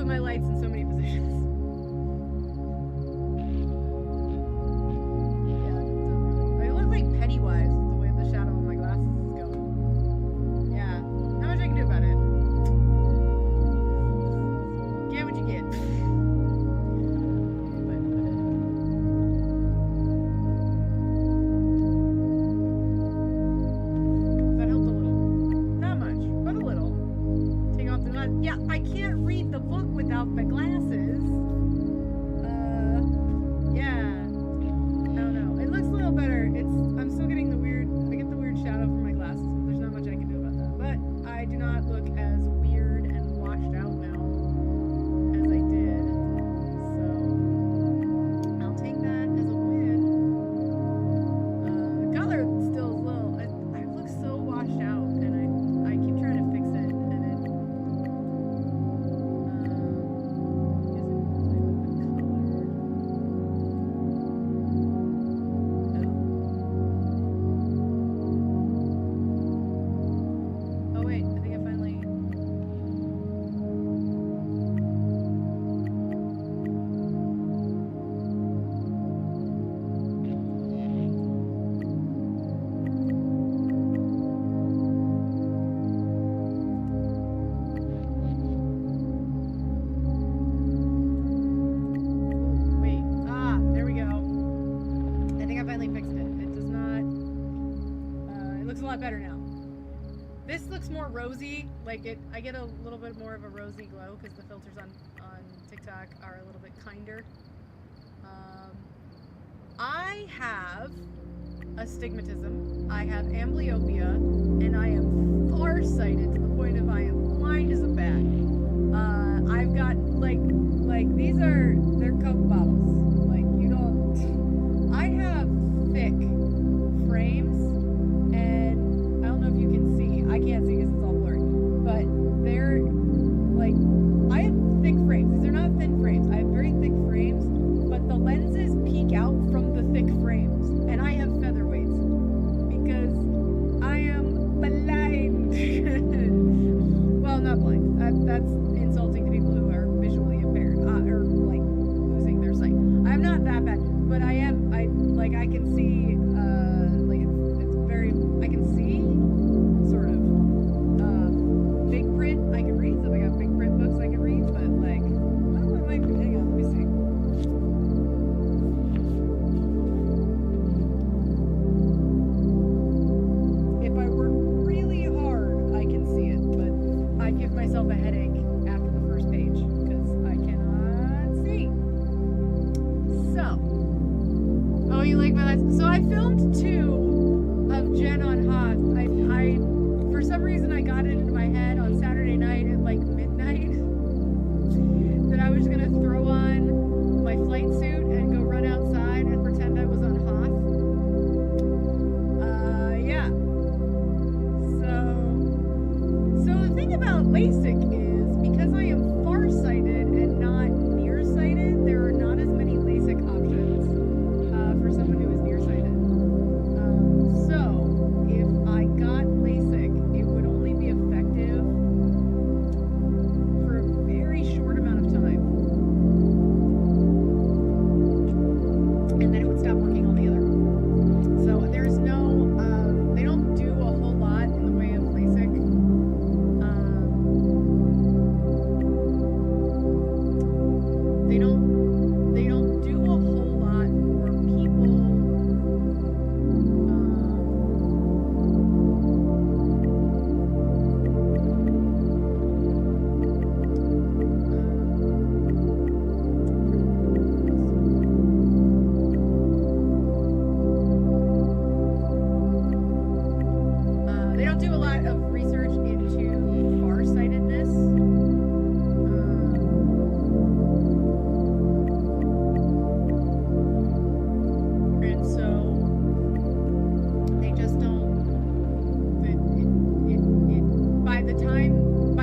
my lights in so many positions. Yeah, I look like Pennywise with the way the shadow on my glasses is going. Yeah, not much I can do about it. Get what you get. That helped a little. Not much, but a little. Take off the glass. Yeah, I can't read the book without the glasses. Yeah. I don't know. It looks a little better. I'm still getting I get the weird shadow from my glasses. There's not much I can do about that. But I do not look as weird and washed out now as I did. So I'll take that as a win. The color still is a little. I look so washed out, and I keep trying to fix it, and it. Oh wait, I think I finally. Wait, there we go. I think I finally fixed it. It does not, it looks a lot better now. This looks more rosy, I get a little bit more of a rosy glow because the filters on TikTok are a little bit kinder. I have astigmatism, I have amblyopia, and I am farsighted to the point of I am blind as a bat. I've got, they're Coke bottles. I have thick frames, and I don't know if you can see. I can't see because it's all blurry. But they're, I have thick frames. These are not thin frames. I have very thick frames, but the lenses peek out from the thick frames. And I have featherweights because I am blind. Well, not blind. That's insulting to people who are visually impaired, or losing their sight. I'm not that bad, but I am. I can see. It's very. I can see, sort of. Big print I can read. So I got big print books I can read, but hang on, let me see. If I work really hard, I can see it, but I give myself a headache after the first page because I cannot see. So, oh, you like my lights? So I filmed 2 of Jen on Hoth. I for some reason I got it into my head on Saturday night at midnight that I was gonna throw on my flight suit and go run outside and pretend I was on Hoth. Yeah. So the thing about LASIK is because I am farsighted and not nearsighted, there are not as many LASIK options for someone who is nearsighted. So if I got LASIK, it would only be effective for a very short amount of time. And then it would stop working altogether. So there's no, they don't do a whole lot in the way of LASIK. They don't do a whole lot for people. They don't do a lot of research into farsightedness. And so they just don't. By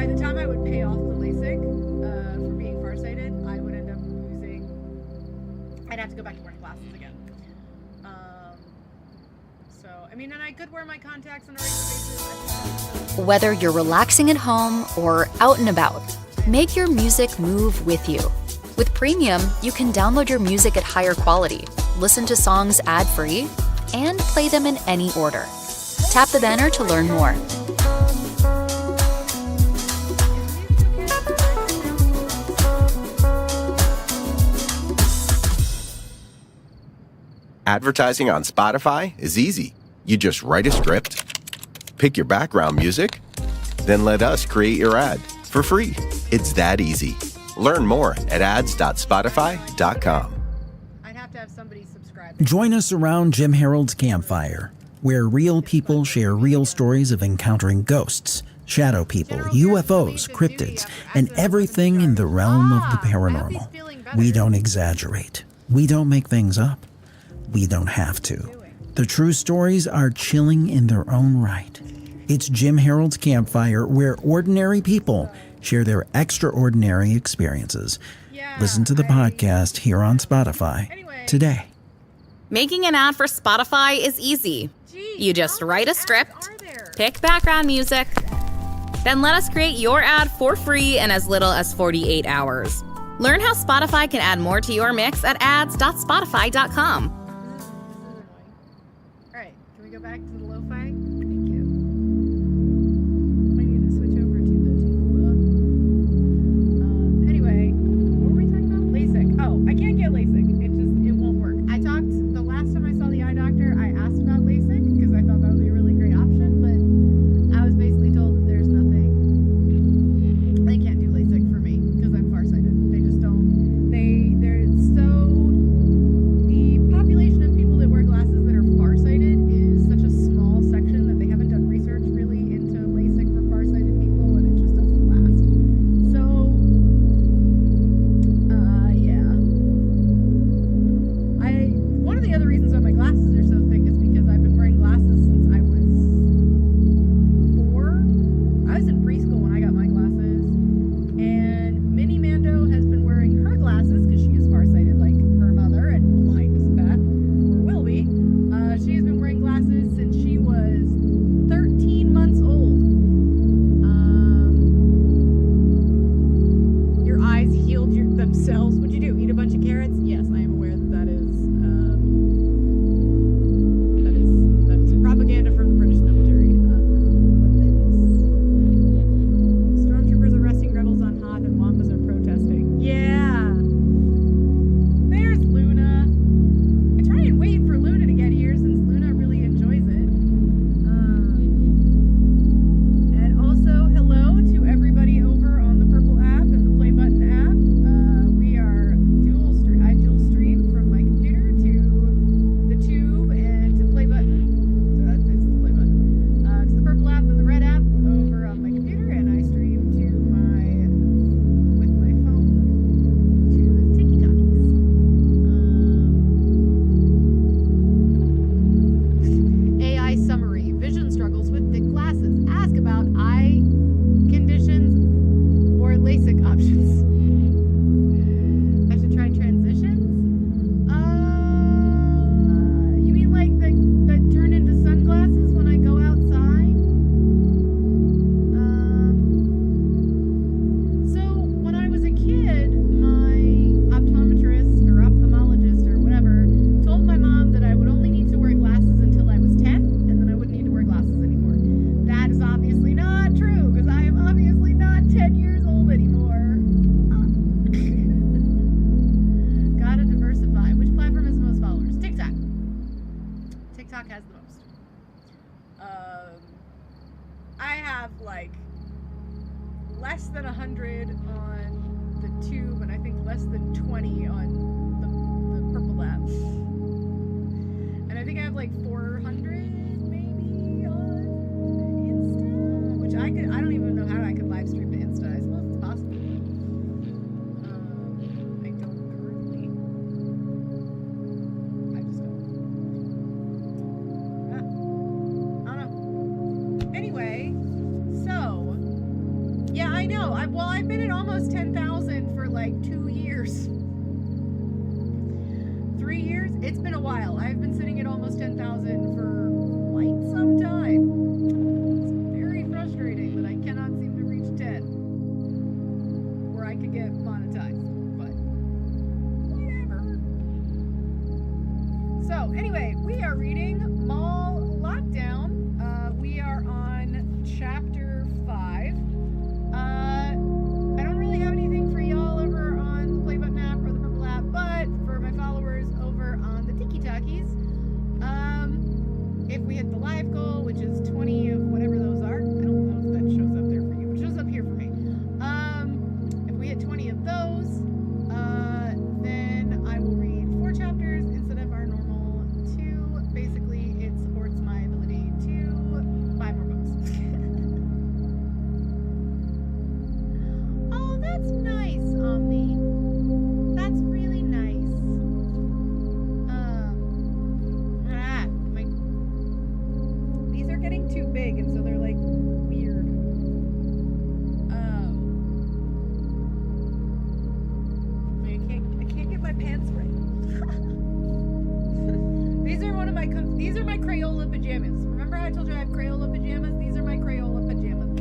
the time I would pay off the LASIK for being farsighted, I would end up losing. I'd have to go back to wearing glasses again. So I mean, and I could wear my contacts on a regular basis. Whether you're relaxing at home or out and about, Make your music move with you. With Premium, you can download your music at higher quality, listen to songs ad-free, and play them in any order. Tap the banner to learn more. Advertising on Spotify is easy. You just write a script, pick your background music, then let us create your ad for free. It's that easy. Learn more at ads.spotify.com. I'd have to have somebody subscribe. Join us around Jim Harold's campfire, where real people share real stories of encountering ghosts, shadow people, UFOs, cryptids, and everything in the realm of the paranormal. We don't exaggerate. We don't make things up. We don't have to. The true stories are chilling in their own right. It's Jim Harold's Campfire, where ordinary people share their extraordinary experiences. Listen to the podcast here on Spotify today. Making an ad for Spotify is easy. You just write a script, pick background music, then let us create your ad for free in as little as 48 hours. Learn how Spotify can add more to your mix at ads.spotify.com. Can we go back to the lo-fi? Thank you. I need to switch over to the tuba. Anyway, what were we talking about? LASIK. Oh, I can't get LASIK. It won't work. The last time I saw the eye doctor, I asked about LASIK because I thought that would be a really great option, but I was basically told that there's nothing. They can't do LASIK for me because I'm farsighted. They just don't. They're so. The population of people that wear glasses that are farsighted is such a small section that they haven't done research really into LASIK for farsighted people, and it just doesn't last. So, yeah. One of the other reasons why my glasses are so thick is because I've been wearing glasses since I was 4. I was in preschool when I got my glasses, and Minnie Mando has been wearing her glasses because she is farsighted like her mother and blind as a bat, or will be. She has been wearing glasses since she was 13 months old. Your eyes healed themselves. What'd you do? Eat a bunch of carrots? Yes, I am aware that is propaganda from the British military. What did I miss? Stormtroopers arresting rebels on Hoth and Wampas are protesting. Yeah. There's Luna. I try and wait for Luna to get here since Luna really enjoys it. And also, hello to everybody over on the Purple app and the Play Button app. We are I dual stream from my computer to the Tube and to Play Button. This is the Play Button. To the Purple app and the Red app over on my computer, and I stream with my phone to Tiki Talkies. AI summary. Vision struggles with thick glasses. Ask about eye conditions or LASIK options. I should try transitions? You mean like that turn into sunglasses when I go outside? So when I was a kid, my optometrist or ophthalmologist or whatever told my mom that I would only need to wear glasses until I was 10, and then I wouldn't need to wear glasses anymore. That is obviously not true, because I am obviously not 10 years old anymore. Gotta diversify. Which platform has the most followers? TikTok. TikTok has the most. I have like less than 100 on the Tube, and I think less than 20 on the Purple app. And I think I have like 400 maybe on Insta, which I don't even know how I could live stream to Insta. I suppose it's possible. I don't currently. I just don't. I don't know. Anyway, so yeah, I know. I've been at almost 10,000 for like 2 years. 3 years? It's been a while. I've been sitting at almost 10,000 for quite some time. It's very frustrating that I cannot seem to reach 10. get monetized, but whatever. So anyway, we are reading Mall Lockdown. We are on chapter 5. I don't really have anything for y'all over on the Play Button app or the Purple app, but for my followers over on the Tiki Talkies, if we hit the live goal, which is 20 of whatever those are, I don't know if that shows up there for you, it shows up here for me. If we hit 20 of those, then I will read 4 chapters instead of our normal 2. Basically, it supports my ability to buy more books. Oh, that's nice, Omni. That's really nice. These are getting too big, and so they're like weird. I can't get my pants right. These are my Crayola pajamas. Remember how I told you I have Crayola pajamas? These are my Crayola pajamas.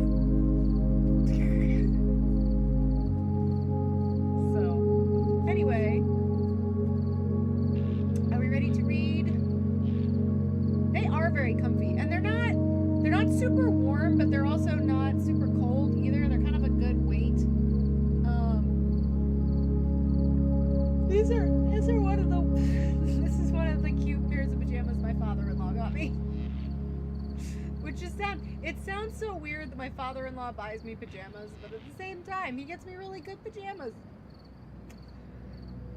So, anyway, are we ready to read? They are very comfy, and they're not super warm, but they're also not super cold either. They're kind of a good weight. This is one of the cute pairs of pajamas my father-in-law got me. Which it sounds so weird that my father-in-law buys me pajamas, but at the same time, he gets me really good pajamas.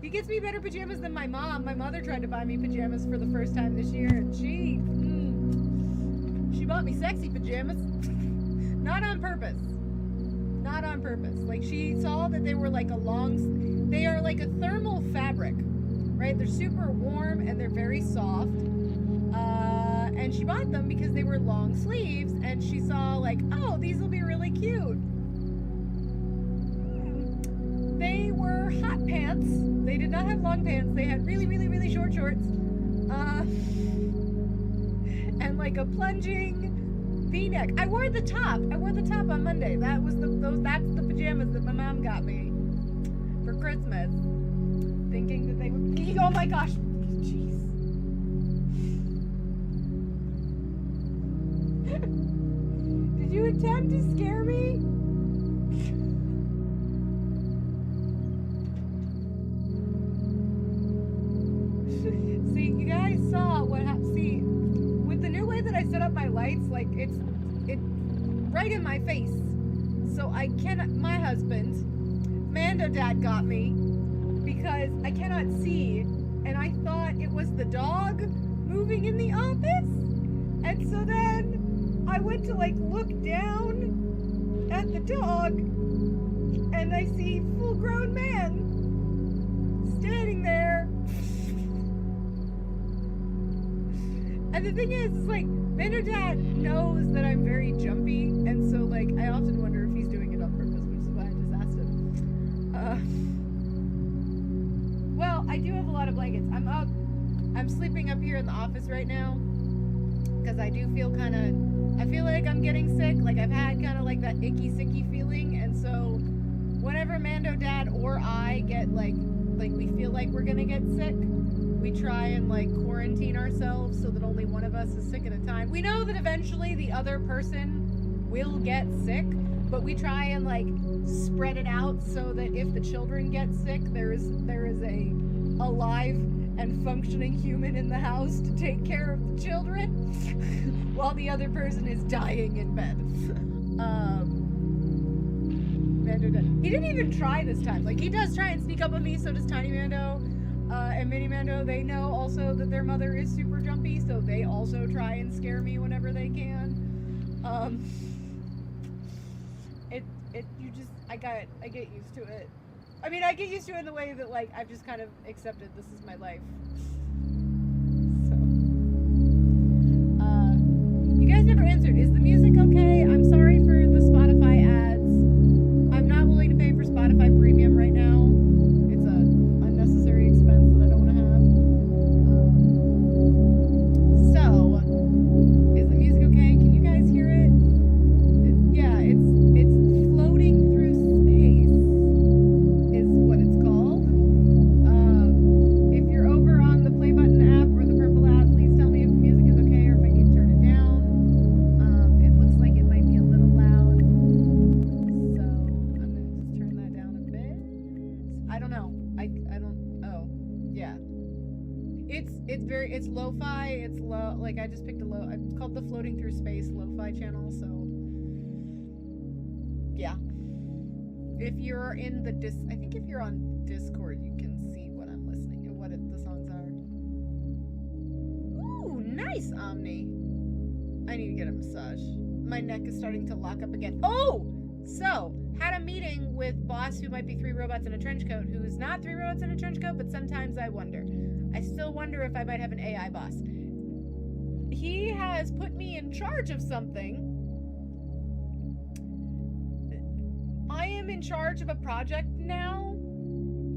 He gets me better pajamas than my mom. My mother tried to buy me pajamas for the first time this year, and she bought me sexy pajamas. Not on purpose. Not on purpose. Like, she saw that they were like they are like a thermal fabric, right? They're super warm and they're very soft. And she bought them because they were long sleeves, and she saw like, oh, these will be really cute. They were hot pants. They did not have long pants. They had really, really, really short shorts. And like a plunging V-neck. I wore the top on Monday. That's the pajamas that my mom got me for Christmas. Thinking that they would be, oh my gosh. Jeez. Did you attempt to scare me? See, you guys saw what happened. See, with the new way that I set up my lights, like it's right in my face. So I cannot, my husband, Mando Dad got me because I cannot see, and I thought it was the dog moving in the office. And so then I went to like look down at the dog, and I see full-grown man standing there. And the thing is like, Mando Dad knows that I'm very jumpy, and so like, I often wonder if he's doing it on purpose, which is why I just asked him. Well, I do have a lot of blankets. I'm sleeping up here in the office right now, because I do feel I feel like I'm getting sick. Like, I've had kind of like that icky, sicky feeling, and so whenever Mando Dad or I get like we feel like we're gonna get sick, we try and like quarantine ourselves so that only one of us is sick at a time. We know that eventually the other person will get sick, but we try and like spread it out so that if the children get sick, there is a alive and functioning human in the house to take care of the children while the other person is dying in bed. He didn't even try this time. Like, he does try and sneak up on me, so does Tiny Mando. And Mini Mando, they know also that their mother is super jumpy, so they also try and scare me whenever they can. I get used to it. I mean, I get used to it in the way that, like, I've just kind of accepted this is my life. So, you guys never answered. Is the music okay? I'm sorry for the Spotify ads. I'm not willing to pay for Spotify Premium right now. It's an unnecessary expense that I don't want to have. So, is the music okay? Can you guys hear it? Yeah, it's floating through space. it's lo-fi. It's low. Like I just picked a low. It's called the Floating Through Space lo-fi channel. So yeah. If you're in the I think if you're on Discord, you can see what I'm listening and what the songs are. Ooh, nice, Omni. I need to get a massage. My neck is starting to lock up again. Oh, so had a meeting with boss who might be 3 robots in a trench coat, who is not 3 robots in a trench coat, but sometimes I wonder. I still wonder if I might have an AI boss. He has put me in charge of something. I am in charge of a project now,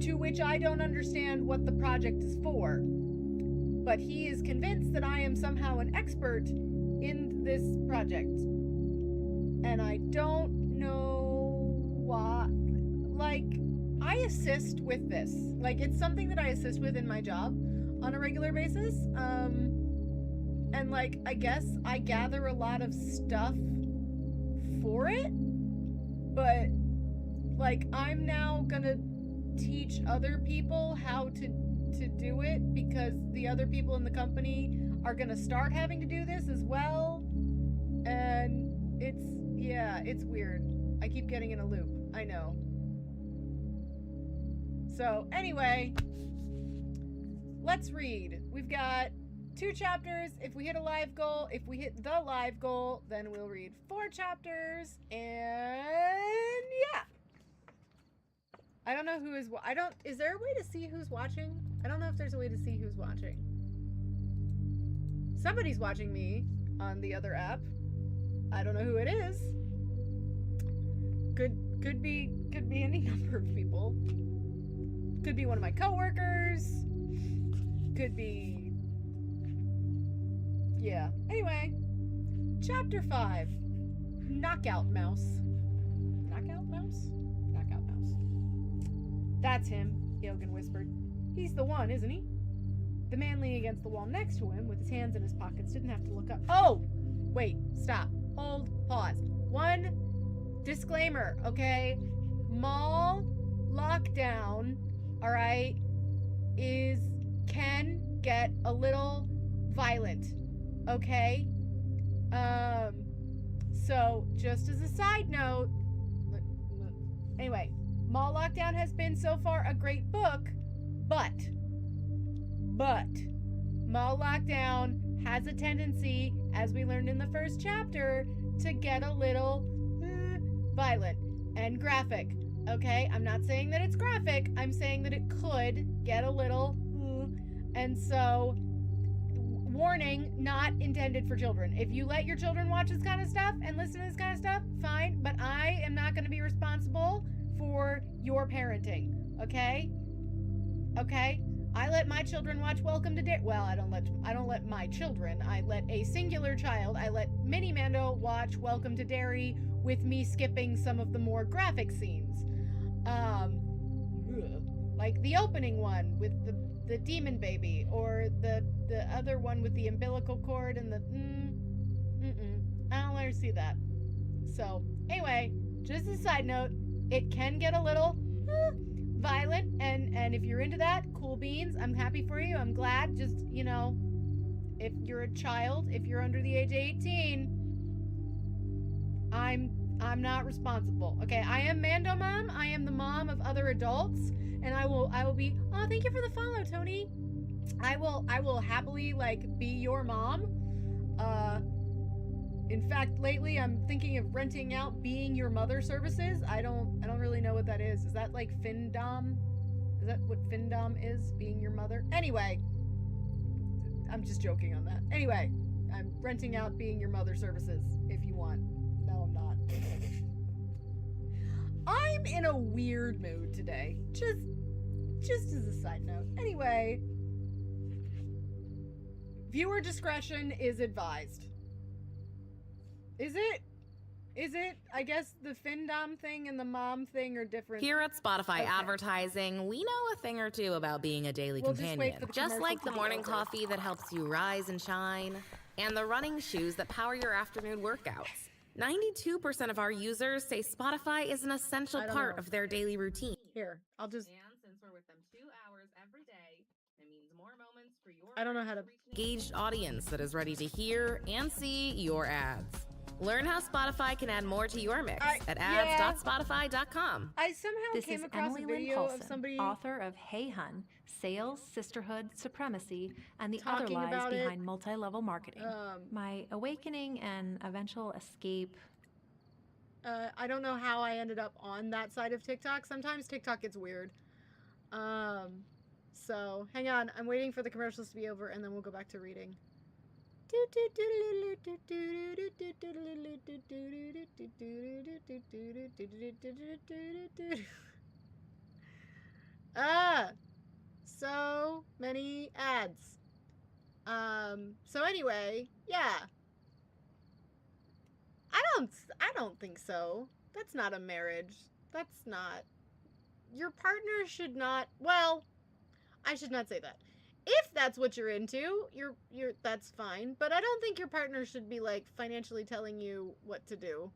to which I don't understand what the project is for. But he is convinced that I am somehow an expert in this project. And I don't know why. Like, I assist with this. Like, it's something that I assist with in my job on a regular basis. And, like, I guess I gather a lot of stuff for it. But, like, I'm now gonna teach other people how to do it, because the other people in the company are gonna start having to do this as well. And it's weird. I keep getting in a loop. I know. So anyway, let's read. We've got 2 chapters. If we hit the live goal, then we'll read 4 chapters. And yeah. I don't know who is, is there a way to see who's watching? I don't know if there's a way to see who's watching. Somebody's watching me on the other app. I don't know who it is. Could be any number of people. Could be one of my coworkers. Could be, yeah. Anyway, chapter 5, Knockout Mouse. Knockout Mouse? Knockout Mouse. That's him, Ilgan whispered. He's the one, isn't he? The man leaning against the wall next to him, with his hands in his pockets, didn't have to look up. Oh! Wait, stop. Hold, pause. One disclaimer, okay? Mall lockdown, alright, can get a little violent, okay? So, just as a side note, anyway, Mall Lockdown has been so far a great book, but Mall Lockdown has a tendency, as we learned in the first chapter, to get a little violent and graphic, okay? I'm not saying that it's graphic, I'm saying that it could get a little, and so, warning, not intended for children. If you let your children watch this kind of stuff and listen to this kind of stuff, fine, but I am not going to be responsible for your parenting, okay? Okay? I let my children watch Welcome to Dairy. Well, I don't let my children. I let a singular child. I let Mini Mando watch Welcome to Dairy with me skipping some of the more graphic scenes. Like the opening one with the demon baby, or the other one with the umbilical cord and the I don't let her see that. So anyway, just a side note, it can get a little violent, and if you're into that, cool beans. I'm happy for you. I'm glad. Just, you know, if you're a child, if you're under the age of 18, I'm not responsible. Okay, I am Mando Mom. I am the mom of other adults, and I will be. Oh, thank you for the follow, Tony. I will happily be your mom. In fact, lately I'm thinking of renting out Being Your Mother services. I don't really know what that is. Is that like Findom? Is that what Findom is? Being Your Mother? Anyway, I'm just joking on that. Anyway, I'm renting out Being Your Mother services if you want. No, I'm not. I'm in a weird mood today. Just as a side note. Anyway, viewer discretion is advised. Is it? I guess the Findom thing and the mom thing are different. Here at Spotify Okay. Advertising, we know a thing or two about being a daily We'll just wait companion. for the Just like the commercial to be morning over. coffee that helps you rise and shine, and the running shoes that power your afternoon workouts. 92% of our users say Spotify is an essential I don't part know. of their daily routine. Here, I'll just. And since we're with them 2 hours every day, it means more moments for I don't know how to. Engaged audience that is ready to hear and see your ads. Learn how Spotify can add more to your mix at ads.spotify.com. I somehow This came is across Emily a Lynn video of Paulson, somebody author of Hey Hun, Sales, Sisterhood, Supremacy, and the Other talking Lies about it. Behind Multi-Level Marketing. My awakening and eventual escape. I don't know how I ended up on that side of TikTok. Sometimes TikTok gets weird. So hang on, I'm waiting for the commercials to be over, and then we'll go back to reading. So many ads. So anyway, yeah. I don't think so. That's not a marriage. That's not. Your partner should not, well, I should not say that. If that's what you're into, that's fine, but I don't think your partner should be like financially telling you what to do.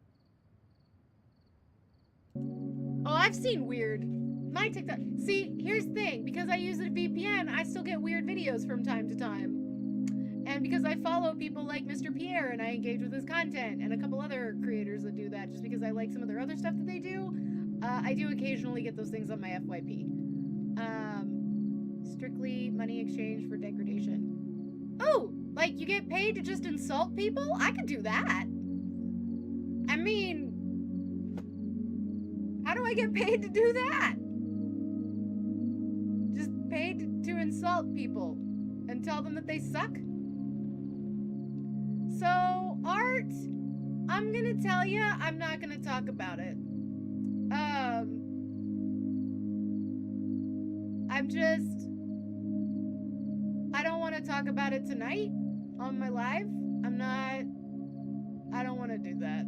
Oh, I've seen weird. My TikTok. See, here's the thing. Because I use a VPN, I still get weird videos from time to time. And because I follow people like Mr. Pierre and I engage with his content and a couple other creators that do that just because I like some of their other stuff that they do, I do occasionally get those things on my FYP. Strictly money exchange for degradation. Oh, like you get paid to just insult people? I could do that. I mean, how do I get paid to do that? Just paid to insult people and tell them that they suck? So, art, I'm gonna tell you, I'm not gonna talk about it. I don't want to talk about it tonight on my live. I don't want to do that.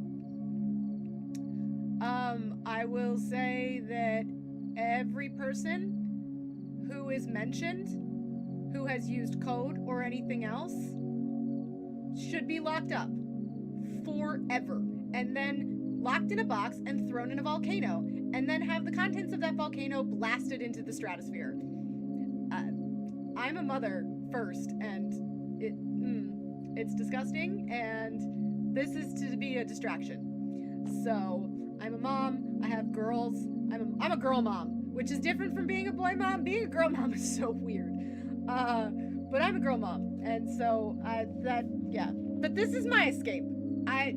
I will say that every person who is mentioned, who has used code or anything else, should be locked up forever. And then locked in a box and thrown in a volcano. And then have the contents of that volcano blasted into the stratosphere. I'm a mother first, and it's disgusting, and this is to be a distraction. So, I'm a mom, I have girls, I'm a girl mom, which is different from being a boy mom. Being a girl mom is so weird. But I'm a girl mom, and so, yeah. But this is my escape. I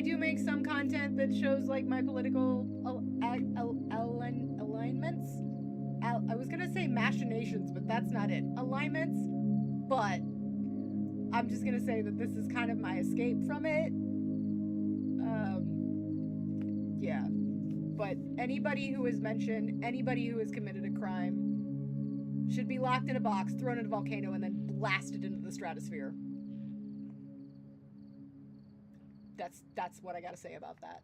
do make some content that shows, like, my political alignments. I was gonna say machinations, but that's not it. Alignments, but I'm just gonna say that this is kind of my escape from it. Yeah. But anybody who is mentioned, anybody who has committed a crime, should be locked in a box, thrown in a volcano, and then blasted into the stratosphere. That's what I gotta say about that.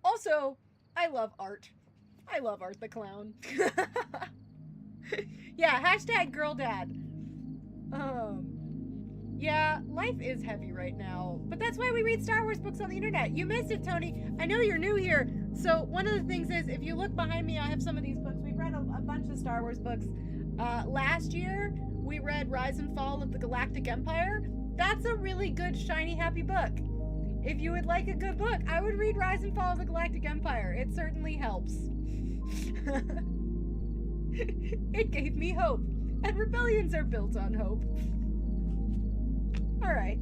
Also, I love art. I love Art the Clown. Yeah, hashtag girl dad. Yeah, life is heavy right now, but that's why we read Star Wars books on the internet. You missed it, Tony. I know you're new here. So one of the things is, if you look behind me, I have some of these books. We've read a bunch of Star Wars books. Last year, we read Rise and Fall of the Galactic Empire. That's a really good, shiny, happy book. If you would like a good book, I would read Rise and Fall of the Galactic Empire. It certainly helps. It gave me hope. And rebellions are built on hope. Alright.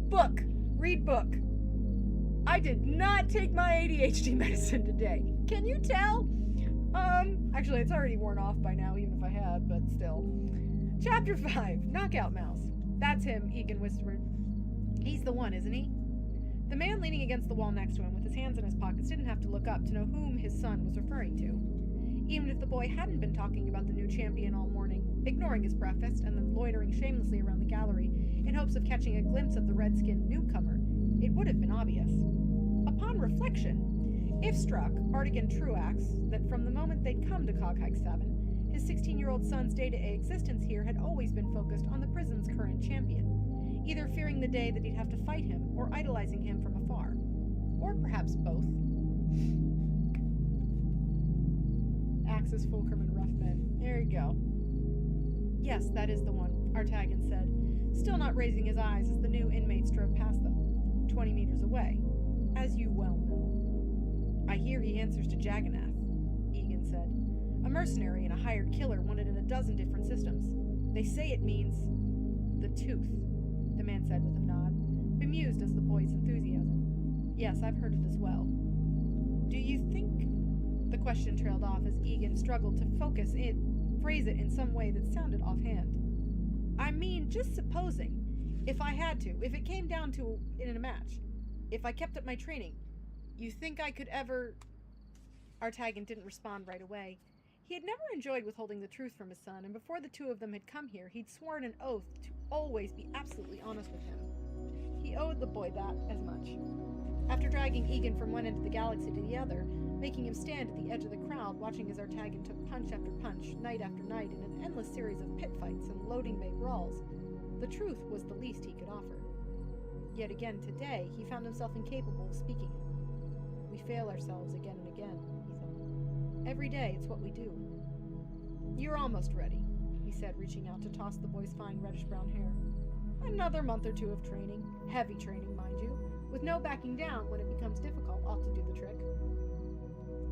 Book. Read book. I did not take my ADHD medicine today. Can you tell? Actually, it's already worn off by now, even if I had, but still. Chapter 5. Knockout Mouse. That's him, Egan whispered. He's the one, isn't he? The man leaning against the wall next to him with his hands in his pockets didn't have to look up to know whom his son was referring to. Even if the boy hadn't been talking about the new champion all morning, ignoring his breakfast and then loitering shamelessly around the gallery in hopes of catching a glimpse of the red-skinned newcomer, it would have been obvious. Upon reflection, if struck, Artigan Truax, that from the moment they'd come to Coghike 7, his 16-year-old son's day-to-day existence here had always been focused on the prison's current champion, either fearing the day that he'd have to fight him or idolizing him from afar. Or perhaps both. Axis, Fulcrum, and Rough Men. There you go. Yes, that is the one, Artagan said, still not raising his eyes as the new inmates drove past them, 20 meters away, as you well know. I hear he answers to Jagannath, Egan said, a mercenary and a hired killer wanted in a dozen different systems. They say it means the tooth, the man said with a nod, bemused as the boy's enthusiasm. Yes, I've heard it as well. Do you think... The question trailed off as Egan struggled to phrase it in some way that sounded offhand. I mean, just supposing, if I had to, if it came down to it in a match, if I kept up my training, you think I could ever... Artagan didn't respond right away. He had never enjoyed withholding the truth from his son, and before the two of them had come here, he'd sworn an oath to always be absolutely honest with him. He owed the boy that as much. After dragging Egan from one end of the galaxy to the other, making him stand at the edge of the crowd, watching as Artagan took punch after punch, night after night, in an endless series of pit fights and loading bay brawls, the truth was the least he could offer. Yet again today, he found himself incapable of speaking it. We fail ourselves again and again, he thought. Every day, it's what we do. You're almost ready, he said, reaching out to toss the boy's fine reddish-brown hair. Another month or two of training, heavy training, mind you, with no backing down when it becomes difficult, ought to do the trick.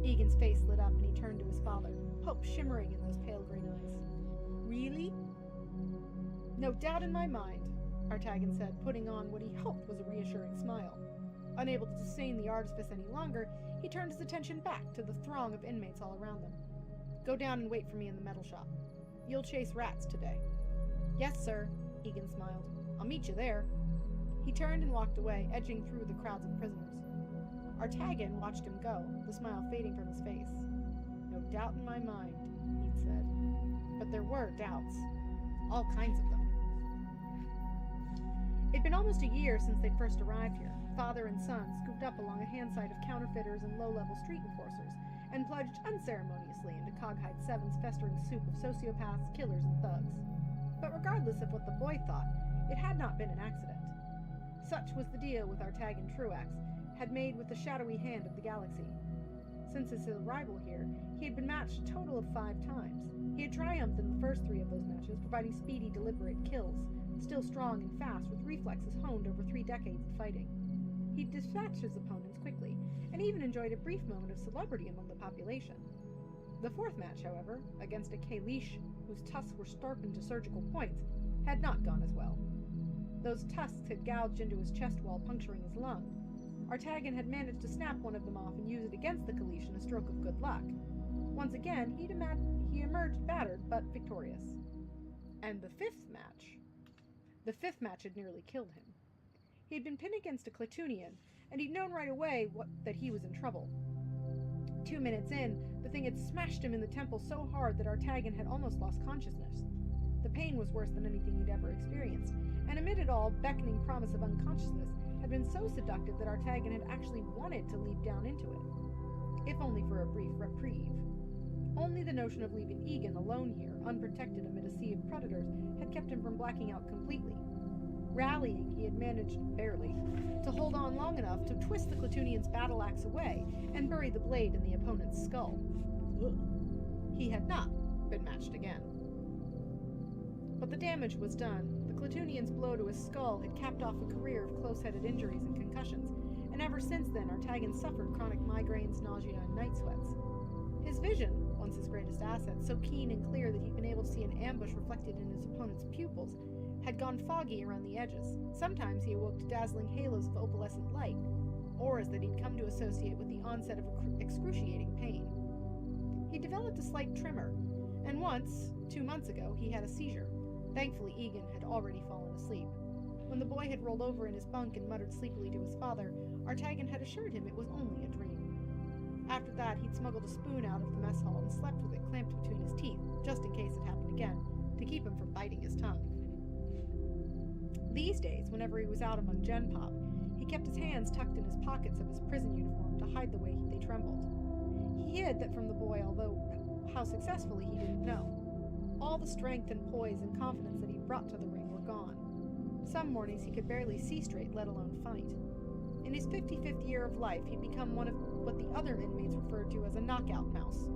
Egan's face lit up and he turned to his father, hope shimmering in those pale green eyes. Really? No doubt in my mind, Artagan said, putting on what he hoped was a reassuring smile. Unable to sustain the artifice any longer, he turned his attention back to the throng of inmates all around them. Go down and wait for me in the metal shop. You'll chase rats today. Yes, sir, Egan smiled. I'll meet you there. He turned and walked away, edging through the crowds of prisoners. Artagan watched him go, the smile fading from his face. No doubt in my mind, he'd said. But there were doubts. All kinds of them. It'd been almost a year since they'd first arrived here, father and son scooped up along a handside of counterfeiters and low-level street enforcers, and plunged unceremoniously into Coghide 7's festering soup of sociopaths, killers, and thugs. But regardless of what the boy thought, it had not been an accident. Such was the deal with Artagan Truax had made with the shadowy hand of the galaxy. Since his arrival here, he had been matched a total of 5 times. He had triumphed in the first 3 of those matches, providing speedy, deliberate kills, still strong and fast, with reflexes honed over 3 decades of fighting. He dispatched his opponents quickly, and even enjoyed a brief moment of celebrity among the population. The 4th match, however, against a Kalish whose tusks were sharpened to surgical points, had not gone as well. Those tusks had gouged into his chest wall, puncturing his lung. Artagan had managed to snap one of them off and use it against the Kalish in a stroke of good luck. Once again, he emerged battered but victorious. And the 5th match? The 5th match had nearly killed him. He had been pinned against a Clatunian, and he'd known right away that he was in trouble. 2 minutes in, the thing had smashed him in the temple so hard that Artagan had almost lost consciousness. The pain was worse than anything he'd ever experienced, and amid it all, beckoning promise of unconsciousness had been so seductive that Artagan had actually wanted to leap down into it, if only for a brief reprieve. Only the notion of leaving Egan alone here, unprotected amid a sea of predators, had kept him from blacking out completely. Rallying, he had managed, barely, to hold on long enough to twist the Clatunian's battle axe away and bury the blade in the opponent's skull. Ugh. He had not been matched again. But the damage was done. The Clatunian's blow to his skull had capped off a career of close-headed injuries and concussions, and ever since then Artagan suffered chronic migraines, nausea, and night sweats. His vision, once his greatest asset, so keen and clear that he'd been able to see an ambush reflected in his opponent's pupils, had gone foggy around the edges. Sometimes he awoke to dazzling halos of opalescent light, auras that he'd come to associate with the onset of excruciating pain. He developed a slight tremor, and once, 2 months ago, he had a seizure. Thankfully, Egan had already fallen asleep. When the boy had rolled over in his bunk and muttered sleepily to his father, Artagan had assured him it was only a dream. After that, he'd smuggled a spoon out of the mess hall and slept with it clamped between his teeth, just in case it happened again, to keep him from biting his tongue. These days, whenever he was out among Gen Pop, he kept his hands tucked in his pockets of his prison uniform to hide the way they trembled. He hid that from the boy, although how successfully he didn't know. All the strength and poise and confidence that he brought to the ring were gone. Some mornings he could barely see straight, let alone fight. In his 55th year of life, he'd become one of what the other inmates referred to as a knockout mouse,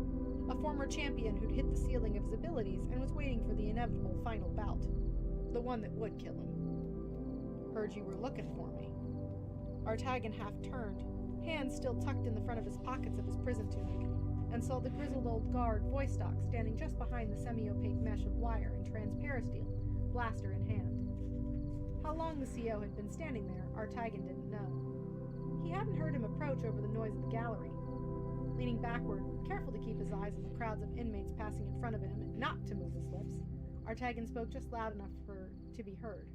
A former champion who'd hit the ceiling of his abilities and was waiting for the inevitable final bout. The one that would kill him. Heard you were looking for me. Artagan half turned, hands still tucked in the front of his pockets of his prison tunic, and saw the grizzled old guard Voistock standing just behind the semi-opaque mesh of wire and transparisteel, blaster in hand. How long the CO had been standing there, Artagan didn't know. He hadn't heard him approach over the noise of the gallery. Leaning backward, careful to keep his eyes on the crowds of inmates passing in front of him and not to move his lips, Artagan spoke just loud enough to be heard.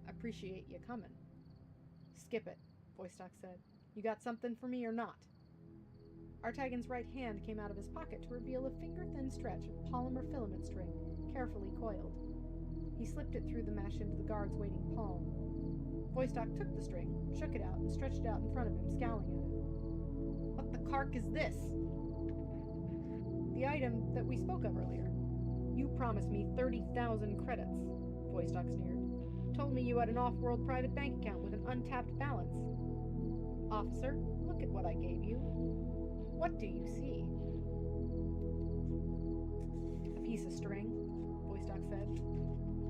Appreciate you coming. Skip it, Voistock said. You got something for me or not? Artagan's right hand came out of his pocket to reveal a finger-thin stretch of polymer filament string, carefully coiled. He slipped it through the mesh into the guard's waiting palm. Voistock took the string, shook it out, and stretched it out in front of him, scowling at it. What the cark is this? The item that we spoke of earlier. You promised me 30,000 credits, Voistock sneered. Told me you had an off-world private bank account with an untapped balance. Officer, look at what I gave you. What do you see? A piece of string, Voistock said.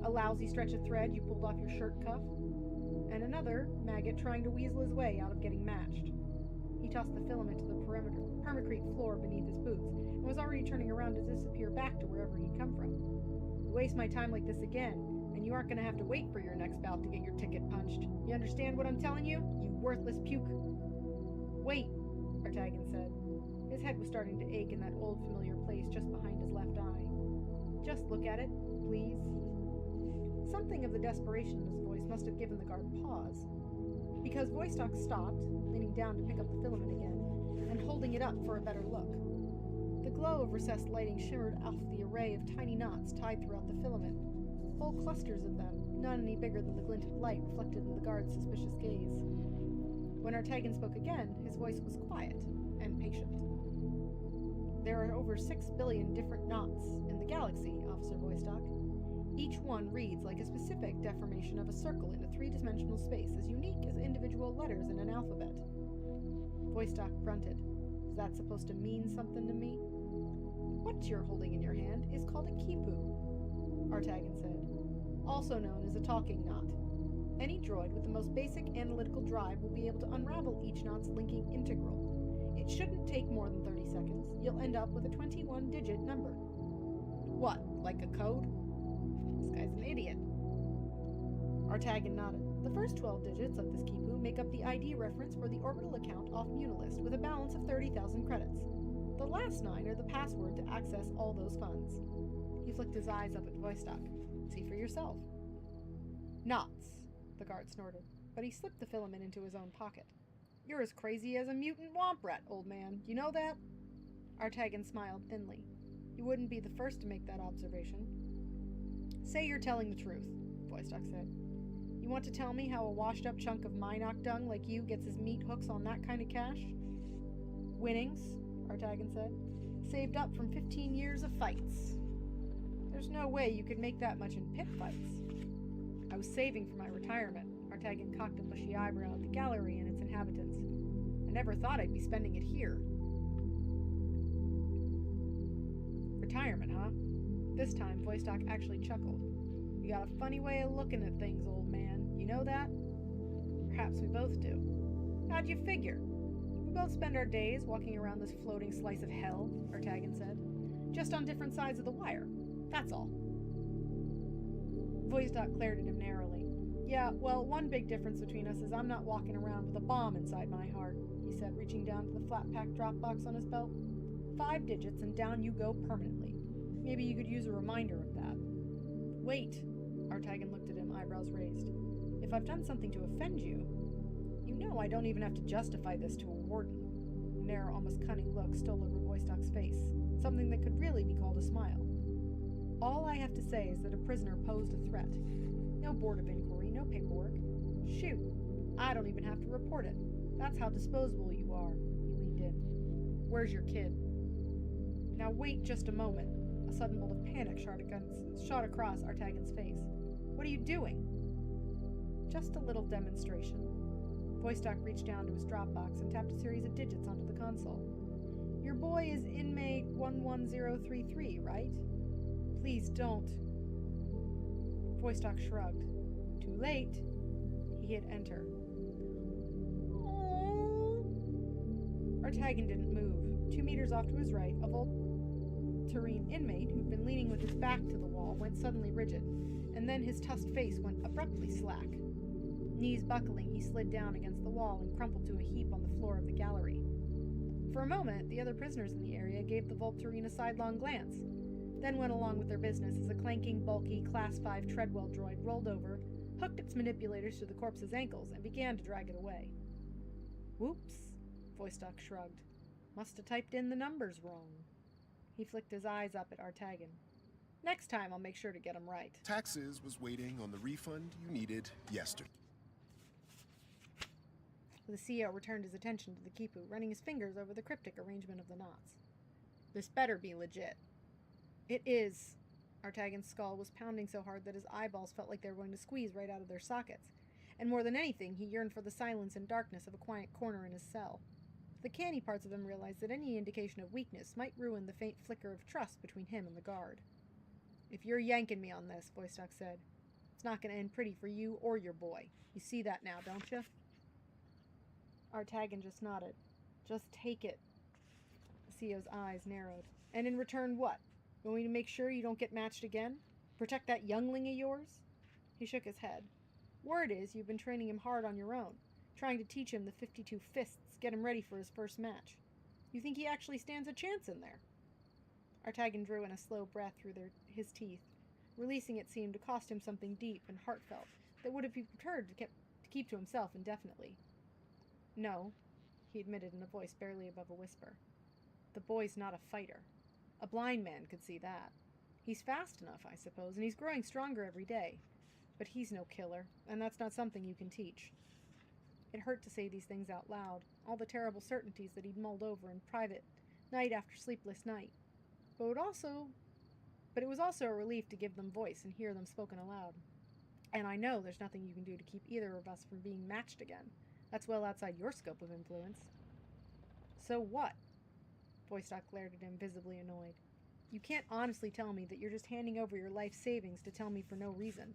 A lousy stretch of thread you pulled off your shirt cuff. And another maggot trying to weasel his way out of getting matched. He tossed the filament to the permacrete floor beneath his boots and was already turning around to disappear back to wherever he'd come from. You waste my time like this again, and you aren't going to have to wait for your next bout to get your ticket punched. You understand what I'm telling you, you worthless puke? Wait, Artagan said. His head was starting to ache in that old familiar place just behind his left eye. Just look at it, please. Something of the desperation in his voice must have given the guard pause, because Voistock stopped, leaning down to pick up the filament again, and holding it up for a better look. The glow of recessed lighting shimmered off the array of tiny knots tied throughout the filament, whole clusters of them, none any bigger than the glint of light reflected in the guard's suspicious gaze. When Artagan spoke again, his voice was quiet and patient. There are over 6 billion different knots in the galaxy, Officer Voistock. Each one reads like a specific deformation of a circle in a three-dimensional space, as unique as individual letters in an alphabet. Voistock grunted. Is that supposed to mean something to me? What you're holding in your hand is called a kipu, Artagan said, also known as a talking knot. Any droid with the most basic analytical drive will be able to unravel each knot's linking integral. It shouldn't take more than 30 seconds. You'll end up with a 21-digit number. What, like a code? This guy's an idiot. Artagan nodded. The first 12 digits of this kipu make up the ID reference for the orbital account off Munilist with a balance of 30,000 credits. The last 9 are the password to access all those funds. He flicked his eyes up at Voistock. See for yourself. Knots, the guard snorted, but he slipped the filament into his own pocket. You're as crazy as a mutant womp rat, old man. You know that? Artagan smiled thinly. You wouldn't be the first to make that observation. Say you're telling the truth, Voistock said. You want to tell me how a washed-up chunk of Minoc dung like you gets his meat hooks on that kind of cash? Winnings, Artagan said. Saved up from 15 years of fights. There's no way you could make that much in pit fights. I was saving for my retirement. Artagan cocked a bushy eyebrow at the gallery and its inhabitants. I never thought I'd be spending it here. Retirement, huh? This time, Voistock actually chuckled. You got a funny way of looking at things, old man. You know that? Perhaps we both do. How'd you figure? We both spend our days walking around this floating slice of hell, Artagan said. Just on different sides of the wire. That's all. Voistock glared at him narrowly. Yeah, well, one big difference between us is I'm not walking around with a bomb inside my heart, he said, reaching down to the flat-pack drop box on his belt. 5 digits and down you go permanently. Maybe you could use a reminder of that. Wait, Artagan looked at him, eyebrows raised. If I've done something to offend you, you know I don't even have to justify this to a warden. A narrow, almost cunning look stole over Voistock's face, something that could really be called a smile. All I have to say is that a prisoner posed a threat. No board of inquiry, no paperwork. Shoot, I don't even have to report it. That's how disposable you are, he leaned in. Where's your kid? Now wait just a moment. A sudden bolt of panic shot across Artagan's face. What are you doing? Just a little demonstration. Voistock reached down to his drop box and tapped a series of digits onto the console. Your boy is inmate 11033, right? Please don't. Voistock shrugged. Too late. He hit enter. Artagan didn't move. 2 meters off to his right, a Volturine inmate who'd been leaning with his back to the wall went suddenly rigid, and then his tusked face went abruptly slack. Knees buckling, he slid down against the wall and crumpled to a heap on the floor of the gallery. For a moment, the other prisoners in the area gave the Volturine a sidelong glance, then went along with their business as a clanking, bulky Class 5 Treadwell droid rolled over, hooked its manipulators to the corpse's ankles, and began to drag it away. Whoops, Voistock shrugged. Must have typed in the numbers wrong. He flicked his eyes up at Artagan. Next time I'll make sure to get 'em right. Taxes was waiting on the refund you needed yesterday. The CEO returned his attention to the Kipu, running his fingers over the cryptic arrangement of the knots. This better be legit. It is. Artagan's skull was pounding so hard that his eyeballs felt like they were going to squeeze right out of their sockets, and more than anything, he yearned for the silence and darkness of a quiet corner in his cell. The canny parts of him realized that any indication of weakness might ruin the faint flicker of trust between him and the guard. If you're yanking me on this, Voistock said, it's not going to end pretty for you or your boy. You see that now, don't you? Artagan just nodded. Just take it. The CEO's eyes narrowed. And in return, what? Going to make sure you don't get matched again? Protect that youngling of yours? He shook his head. Word is you've been training him hard on your own, trying to teach him the 52 fists, get him ready for his first match. You think he actually stands a chance in there? Artagan drew in a slow breath through his teeth. Releasing it seemed to cost him something deep and heartfelt that would have been preferred to keep to himself indefinitely. No, he admitted in a voice barely above a whisper. The boy's not a fighter. A blind man could see that. He's fast enough, I suppose, and he's growing stronger every day. But he's no killer, and that's not something you can teach. It hurt to say these things out loud, all the terrible certainties that he'd mulled over in private, night after sleepless night. But it was also a relief to give them voice and hear them spoken aloud. And I know there's nothing you can do to keep either of us from being matched again. That's well outside your scope of influence. So what? Voistock glared at him, visibly annoyed. You can't honestly tell me that you're just handing over your life savings to tell me for no reason.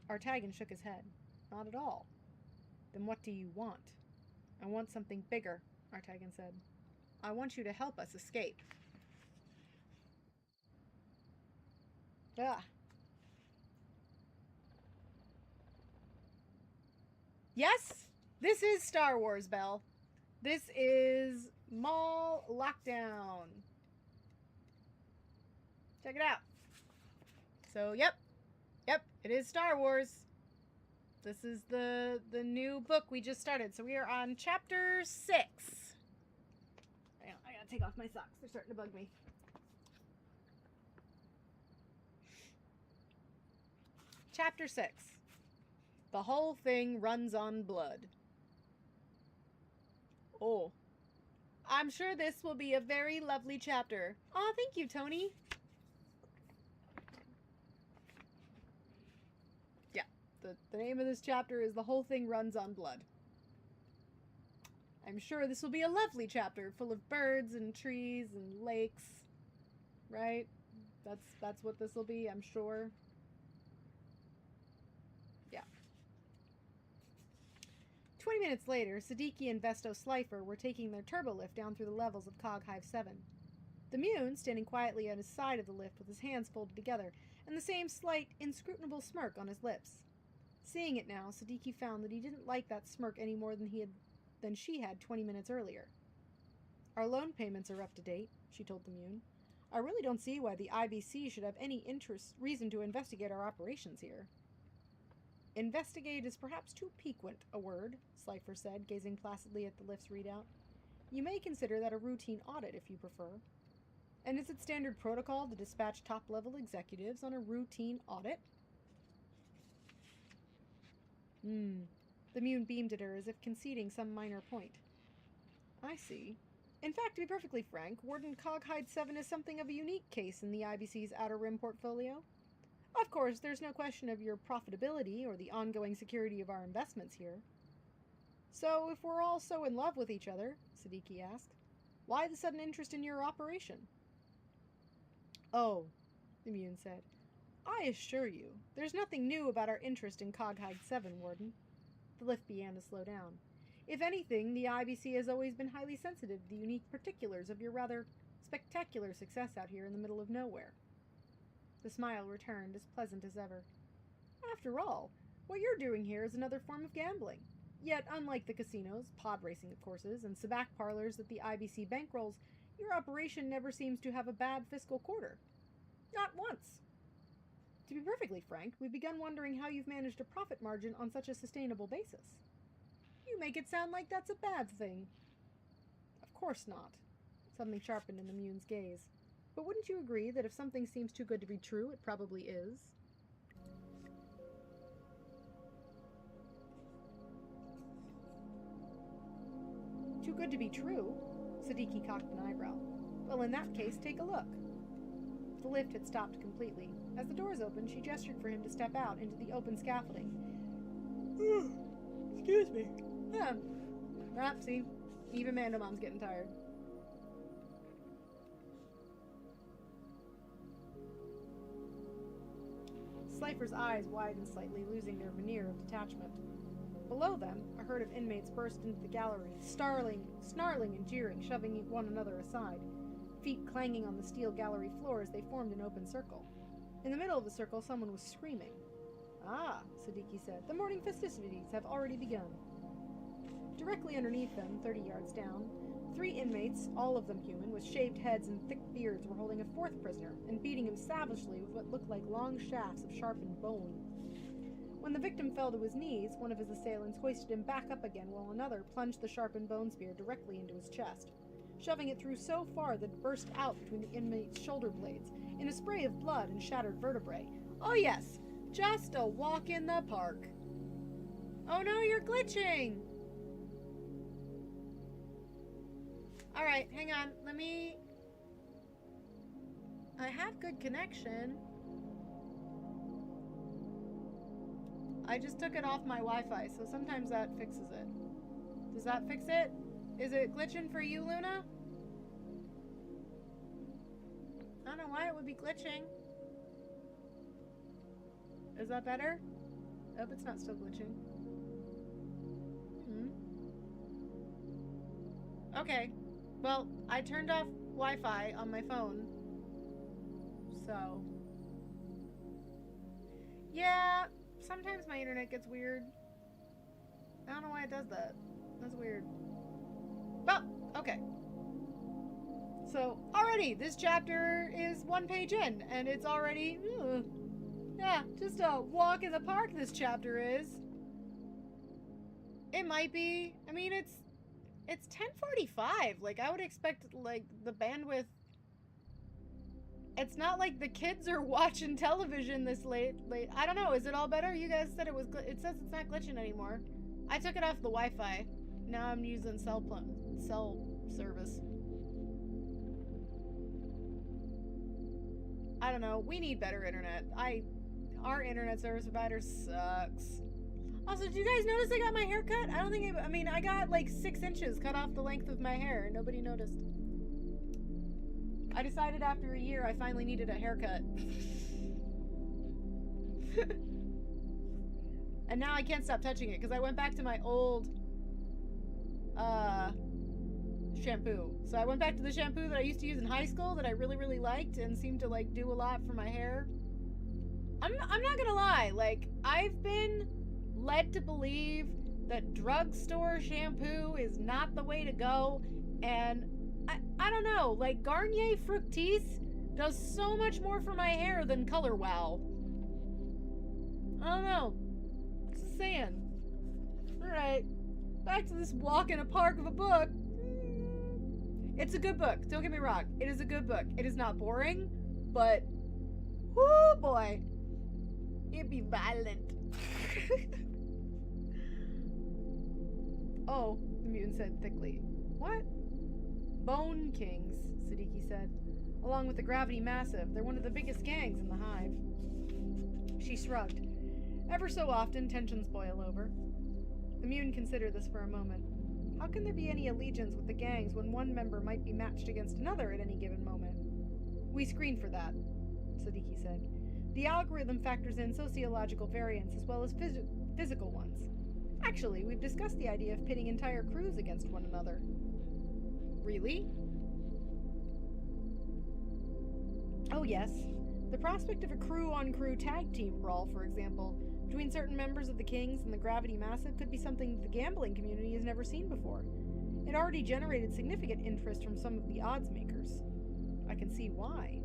Artagan shook his head. Not at all. Then what do you want? I want something bigger, Artagan said. I want you to help us escape. Ah. Yes, this is Star Wars, Belle. This is Mall Lockdown. Check it out. So, yep, it is Star Wars. This is the new book we just started. So we are on chapter 6. Hang on, I gotta take off my socks. They're starting to bug me. Chapter 6. The whole thing runs on blood. Oh. I'm sure this will be a very lovely chapter. Aw, thank you, Tony. Yeah, the name of this chapter is The Whole Thing Runs on Blood. I'm sure this will be a lovely chapter, full of birds and trees and lakes. Right? That's what this will be, I'm sure. Yeah. 20 minutes later, Siddiqui and Vesto Slifer were taking their turbolift down through the levels of Cog Hive 7. The Mune, standing quietly at his side of the lift with his hands folded together, and the same slight, inscrutable smirk on his lips. Seeing it now, Siddiqui found that he didn't like that smirk any more than she had 20 minutes earlier. Our loan payments are up to date, she told the Mune. I really don't see why the IBC should have any reason to investigate our operations here. Investigate is perhaps too piquant a word, Slifer said, gazing placidly at the lift's readout. You may consider that a routine audit if you prefer. And is it standard protocol to dispatch top-level executives on a routine audit? The Mune beamed at her as if conceding some minor point. I see. In fact, to be perfectly frank, Warden Coghide 7 is something of a unique case in the IBC's Outer Rim portfolio. Of course, there's no question of your profitability or the ongoing security of our investments here. So, if we're all so in love with each other, Siddiqui asked, Why the sudden interest in your operation? Oh, the Immune said. I assure you, there's nothing new about our interest in Coghide 7, Warden. The lift began to slow down. If anything, the IBC has always been highly sensitive to the unique particulars of your rather spectacular success out here in the middle of nowhere. The smile returned, as pleasant as ever. After all, what you're doing here is another form of gambling. Yet, unlike the casinos, pod racing courses, and sabac parlors that the IBC bankrolls, your operation never seems to have a bad fiscal quarter. Not once. To be perfectly frank, we've begun wondering how you've managed a profit margin on such a sustainable basis. You make it sound like that's a bad thing. Of course not. Something sharpened in the Immune's gaze. But wouldn't you agree that if something seems too good to be true, it probably is? Too good to be true? Siddiqui cocked an eyebrow. Well, in that case, take a look. The lift had stopped completely. As the doors opened, she gestured for him to step out into the open scaffolding. Excuse me. See? Even Mando Mom's getting tired. Slifer's eyes widened slightly, losing their veneer of detachment. Below them, a herd of inmates burst into the gallery, snarling and jeering, shoving one another aside, feet clanging on the steel gallery floor as they formed an open circle. In the middle of the circle, someone was screaming. Ah, Siddiqui said, the morning festivities have already begun. Directly underneath them, 30 yards down, 3 inmates, all of them human, with shaved heads and thick beards, were holding a 4th prisoner and beating him savagely with what looked like long shafts of sharpened bone. When the victim fell to his knees, one of his assailants hoisted him back up again while another plunged the sharpened bone spear directly into his chest, shoving it through so far that it burst out between the inmate's shoulder blades in a spray of blood and shattered vertebrae. Oh yes, just a walk in the park. Oh no, you're glitching! Alright, hang on, I have good connection. I just took it off my Wi-Fi, so sometimes that fixes it. Does that fix it? Is it glitching for you, Luna? I don't know why it would be glitching. Is that better? Oh, it's not still glitching. Okay. Well, I turned off Wi-Fi on my phone. So. Yeah. Sometimes my internet gets weird. I don't know why it does that. That's weird. Well, okay. So, already, this chapter is 1 page in, and it's already... yeah, just a walk in the park this chapter is. It might be... I mean, it's 10:45. Like, I would expect, like, the bandwidth... It's not like the kids are watching television this late. I don't know. Is it all better? You guys said it was. It says it's not glitching anymore. I took it off the Wi-Fi. Now I'm using cell service. I don't know. We need better internet. Our internet service provider sucks. Also, did you guys notice I got my hair cut? I don't think. I mean, I got like 6 inches cut off the length of my hair. Nobody noticed. I decided after a year I finally needed a haircut. And now I can't stop touching it because I went back to my old shampoo. So I went back to the shampoo that I used to use in high school that I really, really liked and seemed to like do a lot for my hair. I'm not gonna lie, like I've been led to believe that drugstore shampoo is not the way to go, and I don't know, like Garnier Fructis does so much more for my hair than Color Wow. I don't know. Just saying. Alright. Back to this walk in a park of a book. It's a good book. Don't get me wrong. It is a good book. It is not boring, but whoo boy. It'd be violent. Oh, the mutant said thickly. What? Bone Kings, Siddiqui said. Along with the Gravity Massive, they're one of the biggest gangs in the hive. She shrugged. Ever so often, tensions boil over. The mutant considered this for a moment. How can there be any allegiance with the gangs when one member might be matched against another at any given moment? We screen for that, Siddiqui said. The algorithm factors in sociological variants as well as physical ones. Actually, we've discussed the idea of pitting entire crews against one another. Really? Oh yes. The prospect of a crew-on-crew tag team brawl, for example, between certain members of the Kings and the Gravity Massive could be something that the gambling community has never seen before. It already generated significant interest from some of the odds makers. I can see why,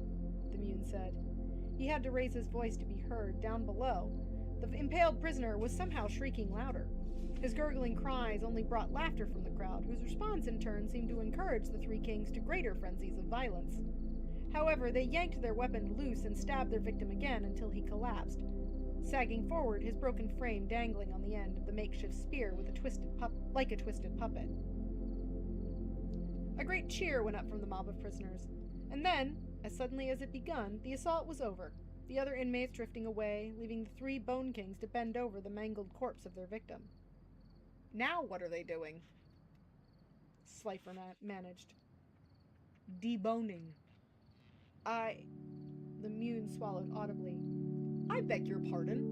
the Mune said. He had to raise his voice to be heard down below. The impaled prisoner was somehow shrieking louder. His gurgling cries only brought laughter from the crowd, whose response in turn seemed to encourage the three kings to greater frenzies of violence. However, they yanked their weapon loose and stabbed their victim again until he collapsed, sagging forward, his broken frame dangling on the end of the makeshift spear with a twisted puppet. A great cheer went up from the mob of prisoners, and then, as suddenly as it begun, the assault was over, the other inmates drifting away, leaving the three Bone Kings to bend over the mangled corpse of their victim. Now what are they doing? Slifer managed. Deboning. The Mune swallowed audibly. I beg your pardon.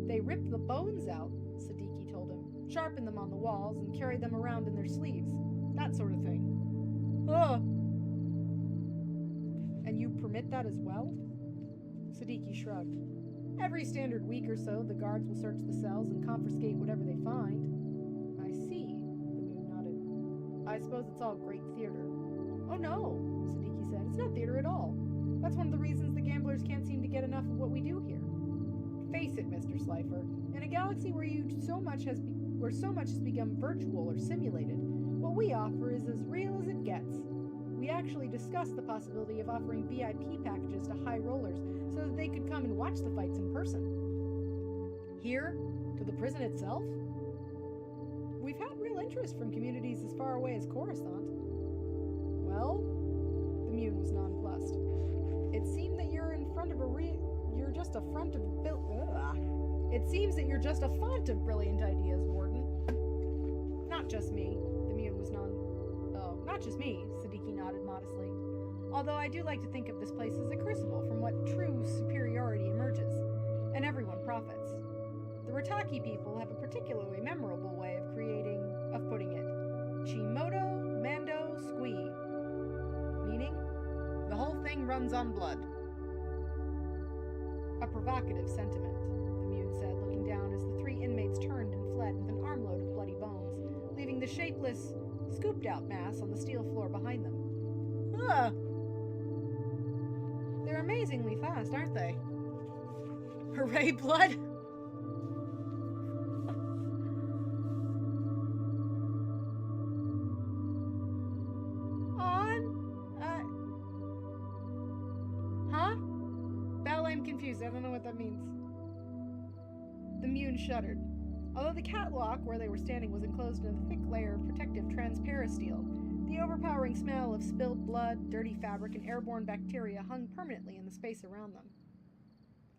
They ripped the bones out, Siddiqui told him, sharpened them on the walls, and carried them around in their sleeves. That sort of thing. Ugh! And you permit that as well? Siddiqui shrugged. Every standard week or so, the guards will search the cells and confiscate whatever they find. I see, the Mune nodded. I suppose it's all great theater. Oh no, Siddiqui said. It's not theater at all. That's one of the reasons the gamblers can't seem to get enough of what we do here. Face it, Mr. Slifer, in a galaxy where so much has become virtual or simulated, what we offer is as real as it gets. We actually discussed the possibility of offering VIP packages to high rollers so that they could come and watch the fights in person. Here, to the prison itself? We've had real interest from communities as far away as Coruscant. Well, the Mune was nonplussed. It seemed that you're in front of you're just a front of It seems that you're just a font of brilliant ideas, Warden. Not just me. The Mune was not just me, Siddiqui nodded modestly. Although I do like to think of this place as a crucible from what true superiority emerges, and everyone profits. The Rataki people have a particularly memorable way of putting it. Chimoto, Mando, Squee. Meaning, the whole thing runs on blood. A provocative sentiment, the Mune said, looking down as the three inmates turned and fled with an armload of bloody bones, leaving the shapeless, scooped-out mass on the steel floor behind them. Ugh! They're amazingly fast, aren't they? Hooray, blood! I'm confused. I don't know what that means. The Mune shuddered. Although the catwalk where they were standing was enclosed in a thick layer of protective transparasteel, the overpowering smell of spilled blood, dirty fabric, and airborne bacteria hung permanently in the space around them.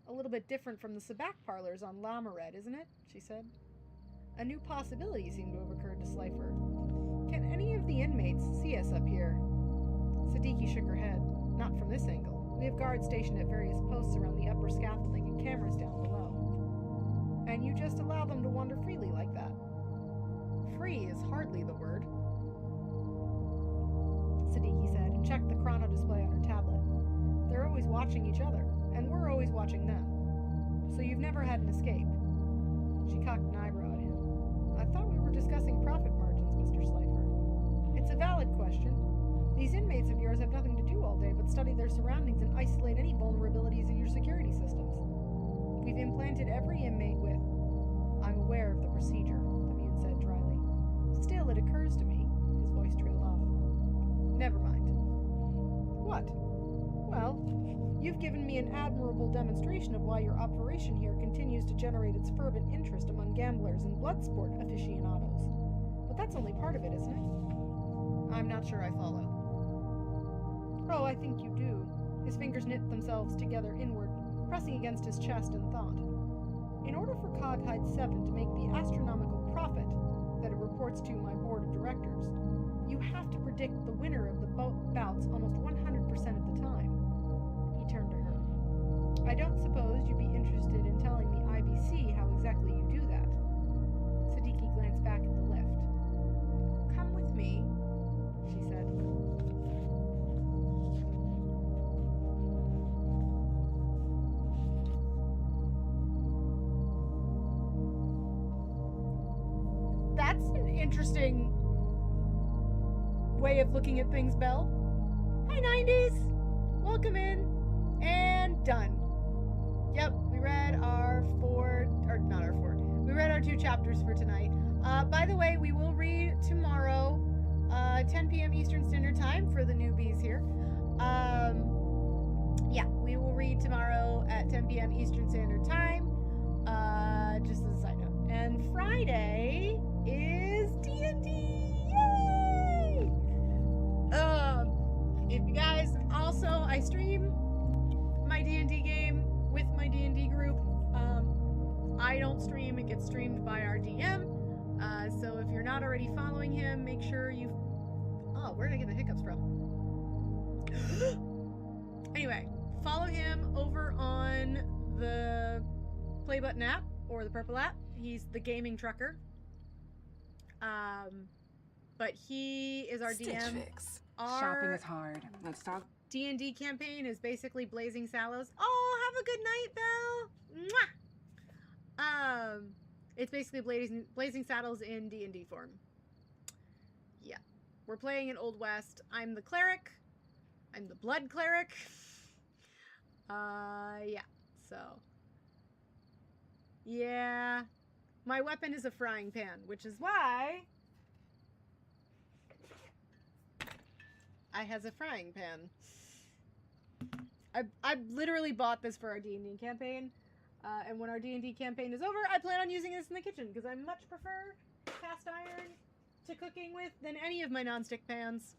A little bit different from the Sabak parlors on Lamared, isn't it? She said. A new possibility seemed to have occurred to Slifer. Can any of the inmates see us up here? Siddiqui shook her head. Not from this angle. We have guards stationed at various posts around the upper scaffolding and cameras down below. And you just allow them to wander freely like that. Free is hardly the word, Siddiqui said, and checked the chrono display on her tablet. They're always watching each other, and we're always watching them. So you've never had an escape. She cocked an eyebrow at him. I thought we were discussing profit margins, Mr. Slifer. It's a valid question. These inmates of yours have nothing to do all day but study their surroundings and isolate any vulnerabilities in your security systems. We've implanted every inmate with... I'm aware of the procedure, the Mune said dryly. Still, it occurs to me, his voice trailed off. Never mind. What? Well, you've given me an admirable demonstration of why your operation here continues to generate its fervent interest among gamblers and blood sport aficionados. But that's only part of it, isn't it? I'm not sure I follow. Oh, I think you do. His fingers knit themselves together inward, pressing against his chest in thought. In order for Coghyde 7 to make the astronomical profit that it reports to my board of directors, you have to predict the winner of the bouts almost 100% of the time. He turned to her. I don't suppose you'd be interested in telling the IBC how exactly you do that. Siddiqui glanced back at the lift. Come with me, she said. That's an interesting way of looking at things, Belle. Hi, 90s! Welcome in. And done. Yep, we read our we read our 2 chapters for tonight. By the way, we will read tomorrow, 10 p.m. Eastern Standard Time for the newbies here. Yeah, we will read tomorrow at 10 p.m. Eastern Standard Time, just as a side note. And Friday is D&D, yay! If you guys, also, I stream my D&D game with my D&D group. I don't stream, it gets streamed by our DM. So if you're not already following him, make sure you... Oh, where did I get the hiccups from? Anyway, follow him over on the Play Button app, or the Purple app. He's the gaming trucker. But he is our DM. Fix. Shopping is hard. Let's talk. D&D campaign is basically Blazing Sallows. Oh, have a good night, Belle. Mwah! It's basically Blazing Saddles in D&D form. Yeah. We're playing in Old West. I'm the cleric. I'm the blood cleric. Yeah. So. Yeah. My weapon is a frying pan, which is why I has a frying pan. I literally bought this for our D&D campaign, and when our D&D campaign is over, I plan on using this in the kitchen, because I much prefer cast iron to cooking with than any of my nonstick pans.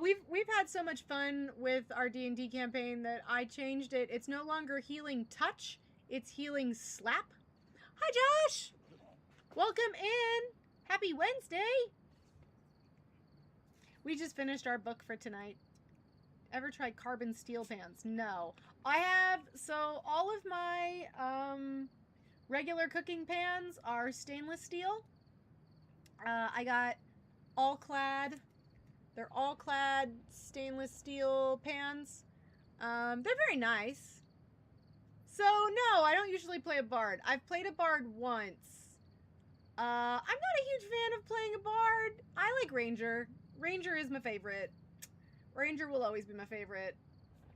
We've had so much fun with our D&D campaign that I changed it. It's no longer healing touch, it's healing slap. Hi, Josh! Welcome in! Happy Wednesday! We just finished our book for tonight. Ever tried carbon steel pans? No. I have, so all of my regular cooking pans are stainless steel. I got all-clad. They're all-clad stainless steel pans. They're very nice. So, no, I don't usually play a bard. I've played a bard once. I'm not a huge fan of playing a bard. I like ranger. Ranger is my favorite. Ranger will always be my favorite.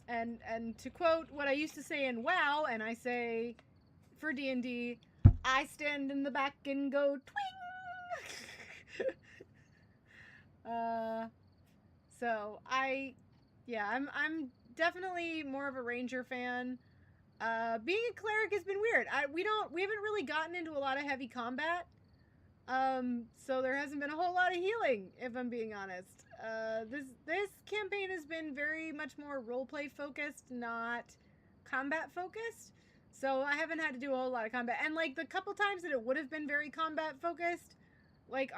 And to quote what I used to say in WoW, and I say for D&D, I stand in the back and go twing. So I'm definitely more of a ranger fan. Being a cleric has been weird. We haven't really gotten into a lot of heavy combat. So there hasn't been a whole lot of healing, if I'm being honest. This campaign has been very much more roleplay focused, not combat focused. So I haven't had to do a whole lot of combat. And like the couple times that it would have been very combat focused, like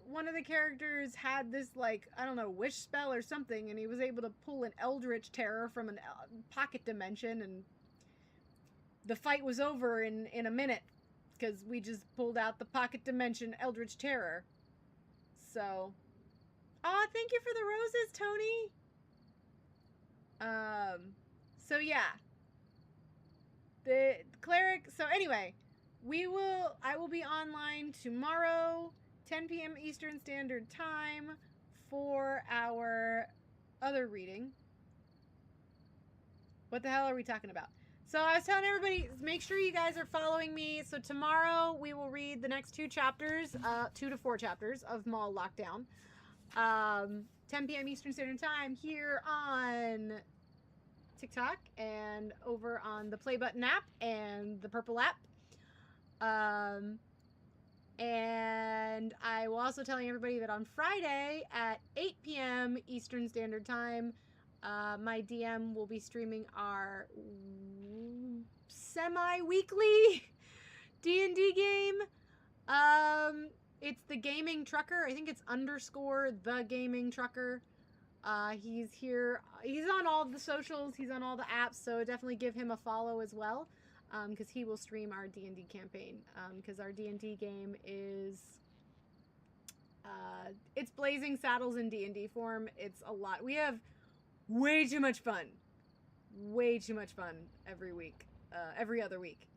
one of the characters had this, like, I don't know, wish spell or something, and he was able to pull an eldritch terror from a pocket dimension, and the fight was over in a minute. Because we just pulled out the pocket dimension eldritch terror. So. Aw, thank you for the roses, Tony. So yeah. The cleric. So anyway. I will be online tomorrow. 10 p.m. Eastern Standard Time. For our other reading. What the hell are we talking about? So I was telling everybody, make sure you guys are following me. So tomorrow we will read the next 2 chapters, 2 to 4 chapters of Mall Lockdown. 10 p.m. Eastern Standard Time here on TikTok and over on the Play Button app and the Purple app. And I will also telling everybody that on Friday at 8 p.m. Eastern Standard Time, My DM will be streaming our semi-weekly D&D game. It's the Gaming Trucker. I think it's _ the Gaming Trucker. He's here. He's on all the socials. He's on all the apps. So definitely give him a follow as well, because he will stream our D&D campaign. Because our D&D game is it's Blazing Saddles in D&D form. It's a lot. We have way too much fun. Way too much fun every week. Every other week.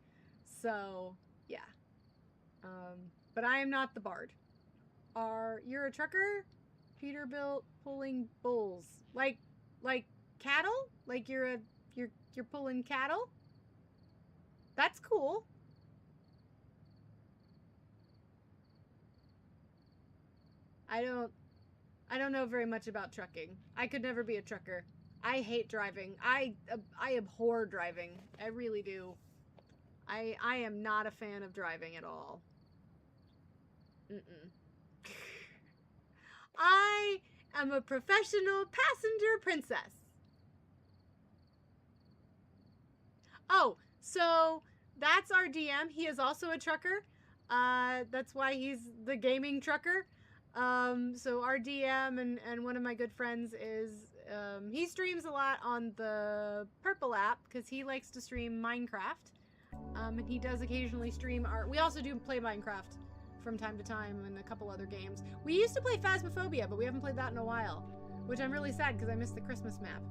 So yeah. But I am not the bard. You're a trucker? Peterbilt pulling bulls. Like cattle? Like you're pulling cattle? That's cool. I don't know very much about trucking. I could never be a trucker. I hate driving. I abhor driving. I really do. I am not a fan of driving at all. I am a professional passenger princess. Oh, so that's our DM. He is also a trucker. That's why he's the Gaming Trucker. So our DM and one of my good friends is, he streams a lot on the Purple app because he likes to stream Minecraft. And he does occasionally stream we also do play Minecraft from time to time and a couple other games. We used to play Phasmophobia, but we haven't played that in a while, which I'm really sad because I missed the Christmas map.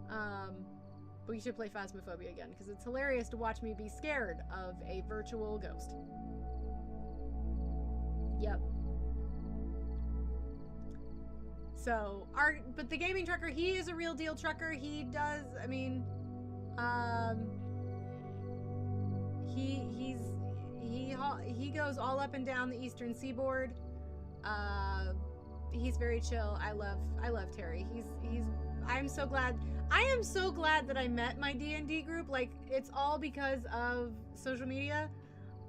But we should play Phasmophobia again because it's hilarious to watch me be scared of a virtual ghost. Yep. So, but the Gaming Trucker, he is a real deal trucker. He does, I mean, he goes all up and down the eastern seaboard. He's very chill. I love Terry. I am so glad that I met my D&D group. Like, it's all because of social media.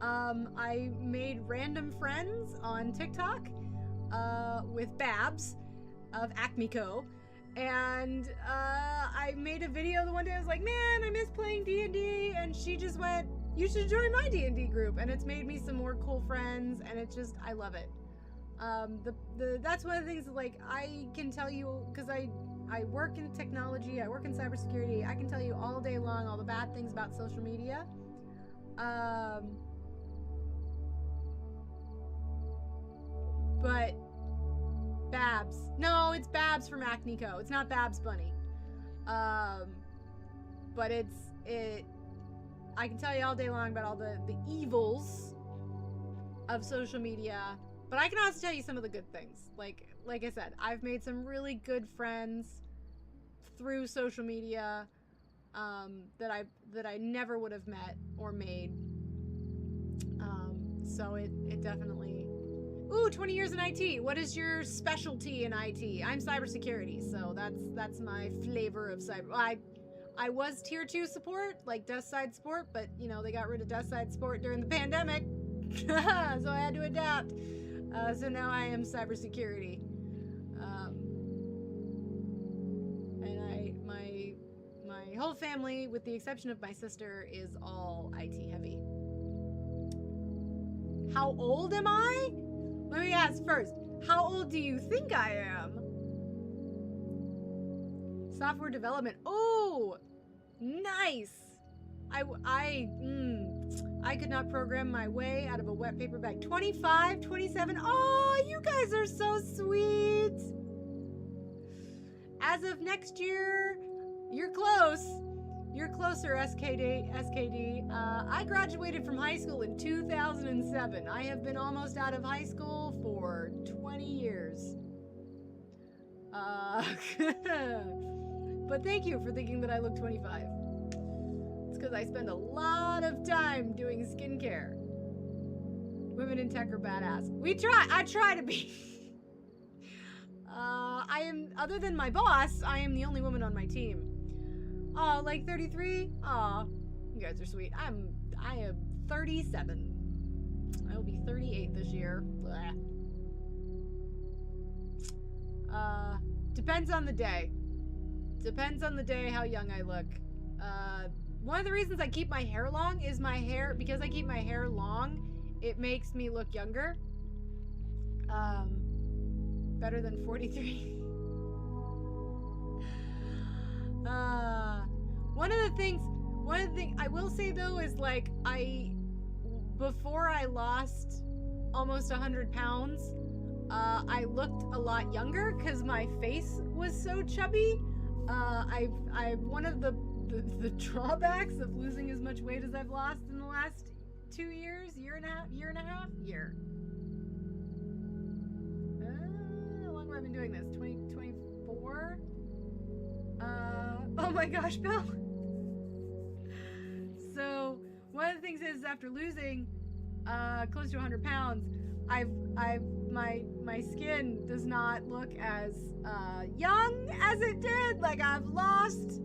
I made random friends on TikTok with Babs of Acme Co. And I made a video the one day. I was like, man, I miss playing D&D. And she just went, you should join my D&D group. And it's made me some more cool friends. And it's just, I love it. That's one of the things, like, I can tell you, because I work in technology, I work in cybersecurity, I can tell you all day long all the bad things about social media. But Babs. No, it's Babs from Acne Co. It's not Babs Bunny. But I can tell you all day long about all the evils of social media. But I can also tell you some of the good things. Like I said, I've made some really good friends through social media that I never would have met or made. So it definitely. Ooh, 20 years in IT. What is your specialty in IT? I'm cybersecurity, so that's my flavor of cyber. I was tier 2 support, like desk side support, but you know they got rid of desk side support during the pandemic, so I had to adapt. So now I am cybersecurity, and my whole family, with the exception of my sister, is all IT heavy. How old am I? Let me ask first. How old do you think I am? Software development. Oh, nice. I could not program my way out of a wet paper bag. 25, 27. Oh, you guys are so sweet. As of next year, you're close. You're closer, SKD. I graduated from high school in 2007. I have been almost out of high school for 20 years. But thank you for thinking that I look 25. It's because I spend a lot of time doing skincare. Women in tech are badass. I try to be. I am, other than my boss, I am the only woman on my team. Oh, like 33? Aw, you guys are sweet. I am 37. I will be 38 this year. Blah. Depends on the day. Depends on the day how young I look. One of the reasons I keep my hair long is because I keep my hair long, it makes me look younger. Better than 43. One of the things I will say though is like before I lost almost 100 pounds, I looked a lot younger because my face was so chubby. One of the drawbacks of losing as much weight as I've lost in the last 2 years, year and a half. How long have I been doing this? 2024? Oh my gosh, Bill. So one of the things is after losing close to 100 pounds, my skin does not look as young as it did. Like I've lost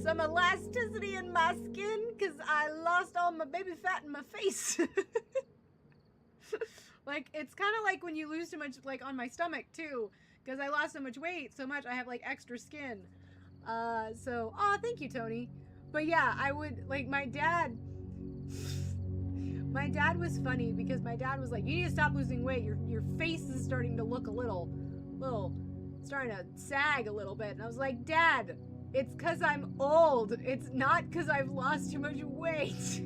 some elasticity in my skin because I lost all my baby fat in my face. Like it's kind of like when you lose too much, like on my stomach too, because I lost so much weight, so much I have like extra skin. Thank you, Tony. But yeah, I would like my dad was funny because my dad was like, you need to stop losing weight. Your face is starting to look a little starting to sag a little bit. And I was like, Dad, it's because I'm old. It's not because I've lost too much weight.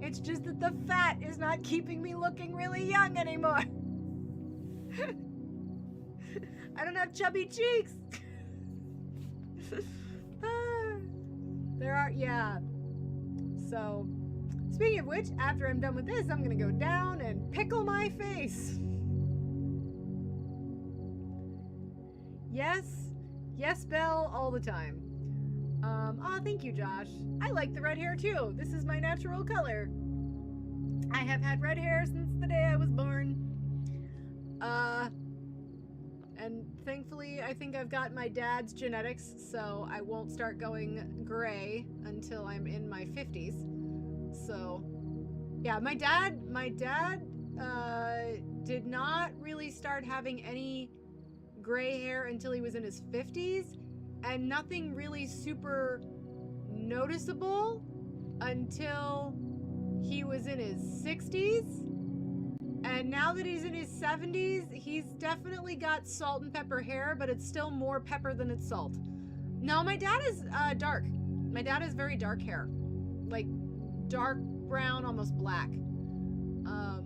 It's just that the fat is not keeping me looking really young anymore. I don't have chubby cheeks. So, speaking of which, after I'm done with this, I'm gonna go down and pickle my face. Yes, Belle, all the time. Thank you, Josh. I like the red hair too. This is my natural color. I have had red hair since the day I was born. And thankfully, I think I've got my dad's genetics, so I won't start going gray until I'm in my 50s. So, yeah, my dad did not really start having any gray hair until he was in his 50s, and nothing really super noticeable until he was in his 60s. And now that he's in his 70s, he's definitely got salt and pepper hair, but it's still more pepper than it's salt. No, my dad is dark. My dad has very dark hair. Like dark brown, almost black.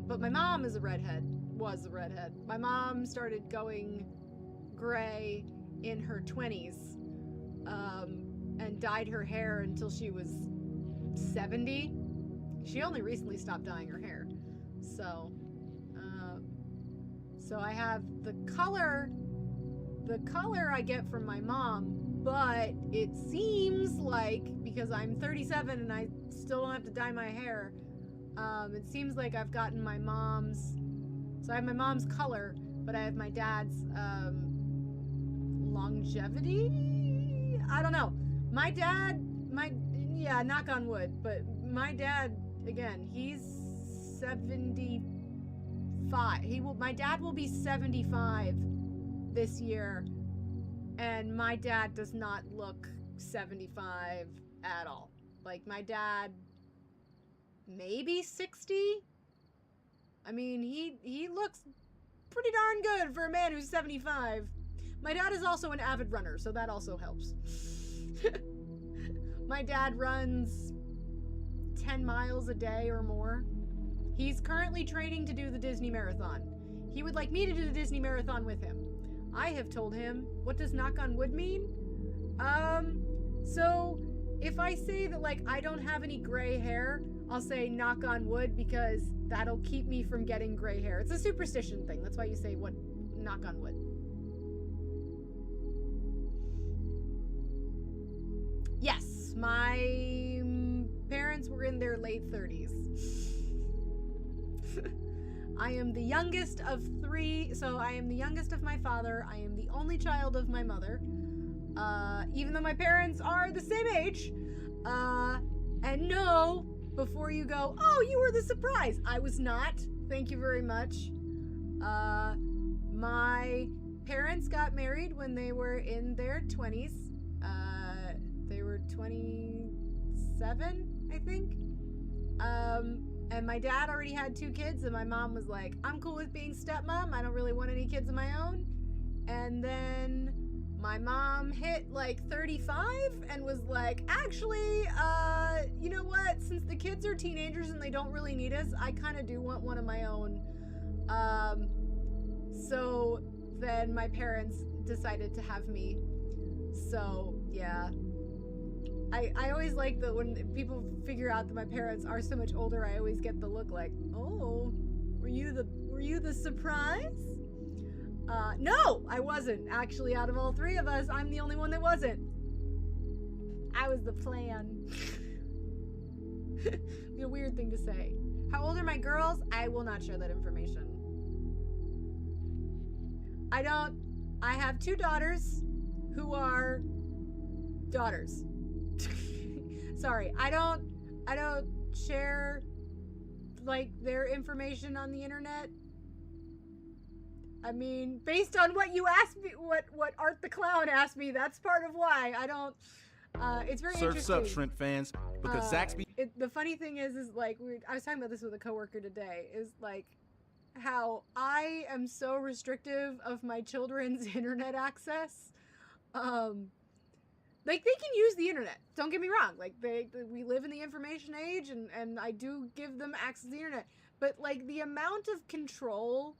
But my mom was a redhead. My mom started going gray in her 20s and dyed her hair until she was 70. She only recently stopped dyeing her hair. So I have the color I get from my mom, but it seems like, because I'm 37 and I still don't have to dye my hair, it seems like I've gotten my mom's, so I have my mom's color, but I have my dad's longevity? I don't know. My dad, knock on wood, but my dad, again, he's 75. My dad will be 75 this year, and my dad does not look 75 at all. Like my dad, maybe 60. I mean, he looks pretty darn good for a man who's 75. My dad is also an avid runner, so that also helps. My dad runs 10 miles a day or more. He's currently training to do the Disney Marathon. He would like me to do the Disney Marathon with him. I have told him, what does knock on wood mean? So if I say that like I don't have any gray hair, I'll say knock on wood because that'll keep me from getting gray hair. It's a superstition thing. That's why you say knock on wood. Yes, my parents were in their late 30s. I am the youngest of 3, so I am the youngest of my father. I am the only child of my mother. Even though my parents are the same age. And no, before you go, oh, you were the surprise. I was not. Thank you very much. My parents got married when they were in their 20s. 27, I think. And my dad already had 2 kids, and my mom was like, I'm cool with being stepmom. I don't really want any kids of my own. And then my mom hit like 35 and was like, actually, you know what? Since the kids are teenagers and they don't really need us, I kind of do want one of my own. So then my parents decided to have me. So, yeah. I always like that when people figure out that my parents are so much older, I always get the look like, oh, were you the surprise? No, I wasn't. Actually, out of all 3 of us, I'm the only one that wasn't. I was the plan. It's a weird thing to say. How old are my girls? I will not share that information. I have 2 daughters who are daughters. Sorry, I don't share like their information on the internet. I mean, based on what you asked me, what Art the Clown asked me, that's part of why I don't. It's very interesting. Surf's up, shrimp fans, because Zaxby. The funny thing is like I was talking about this with a coworker today. Is like how I am so restrictive of my children's internet access. Like, they can use the internet. Don't get me wrong. Like, we live in the information age, and I do give them access to the internet. But, like, the amount of control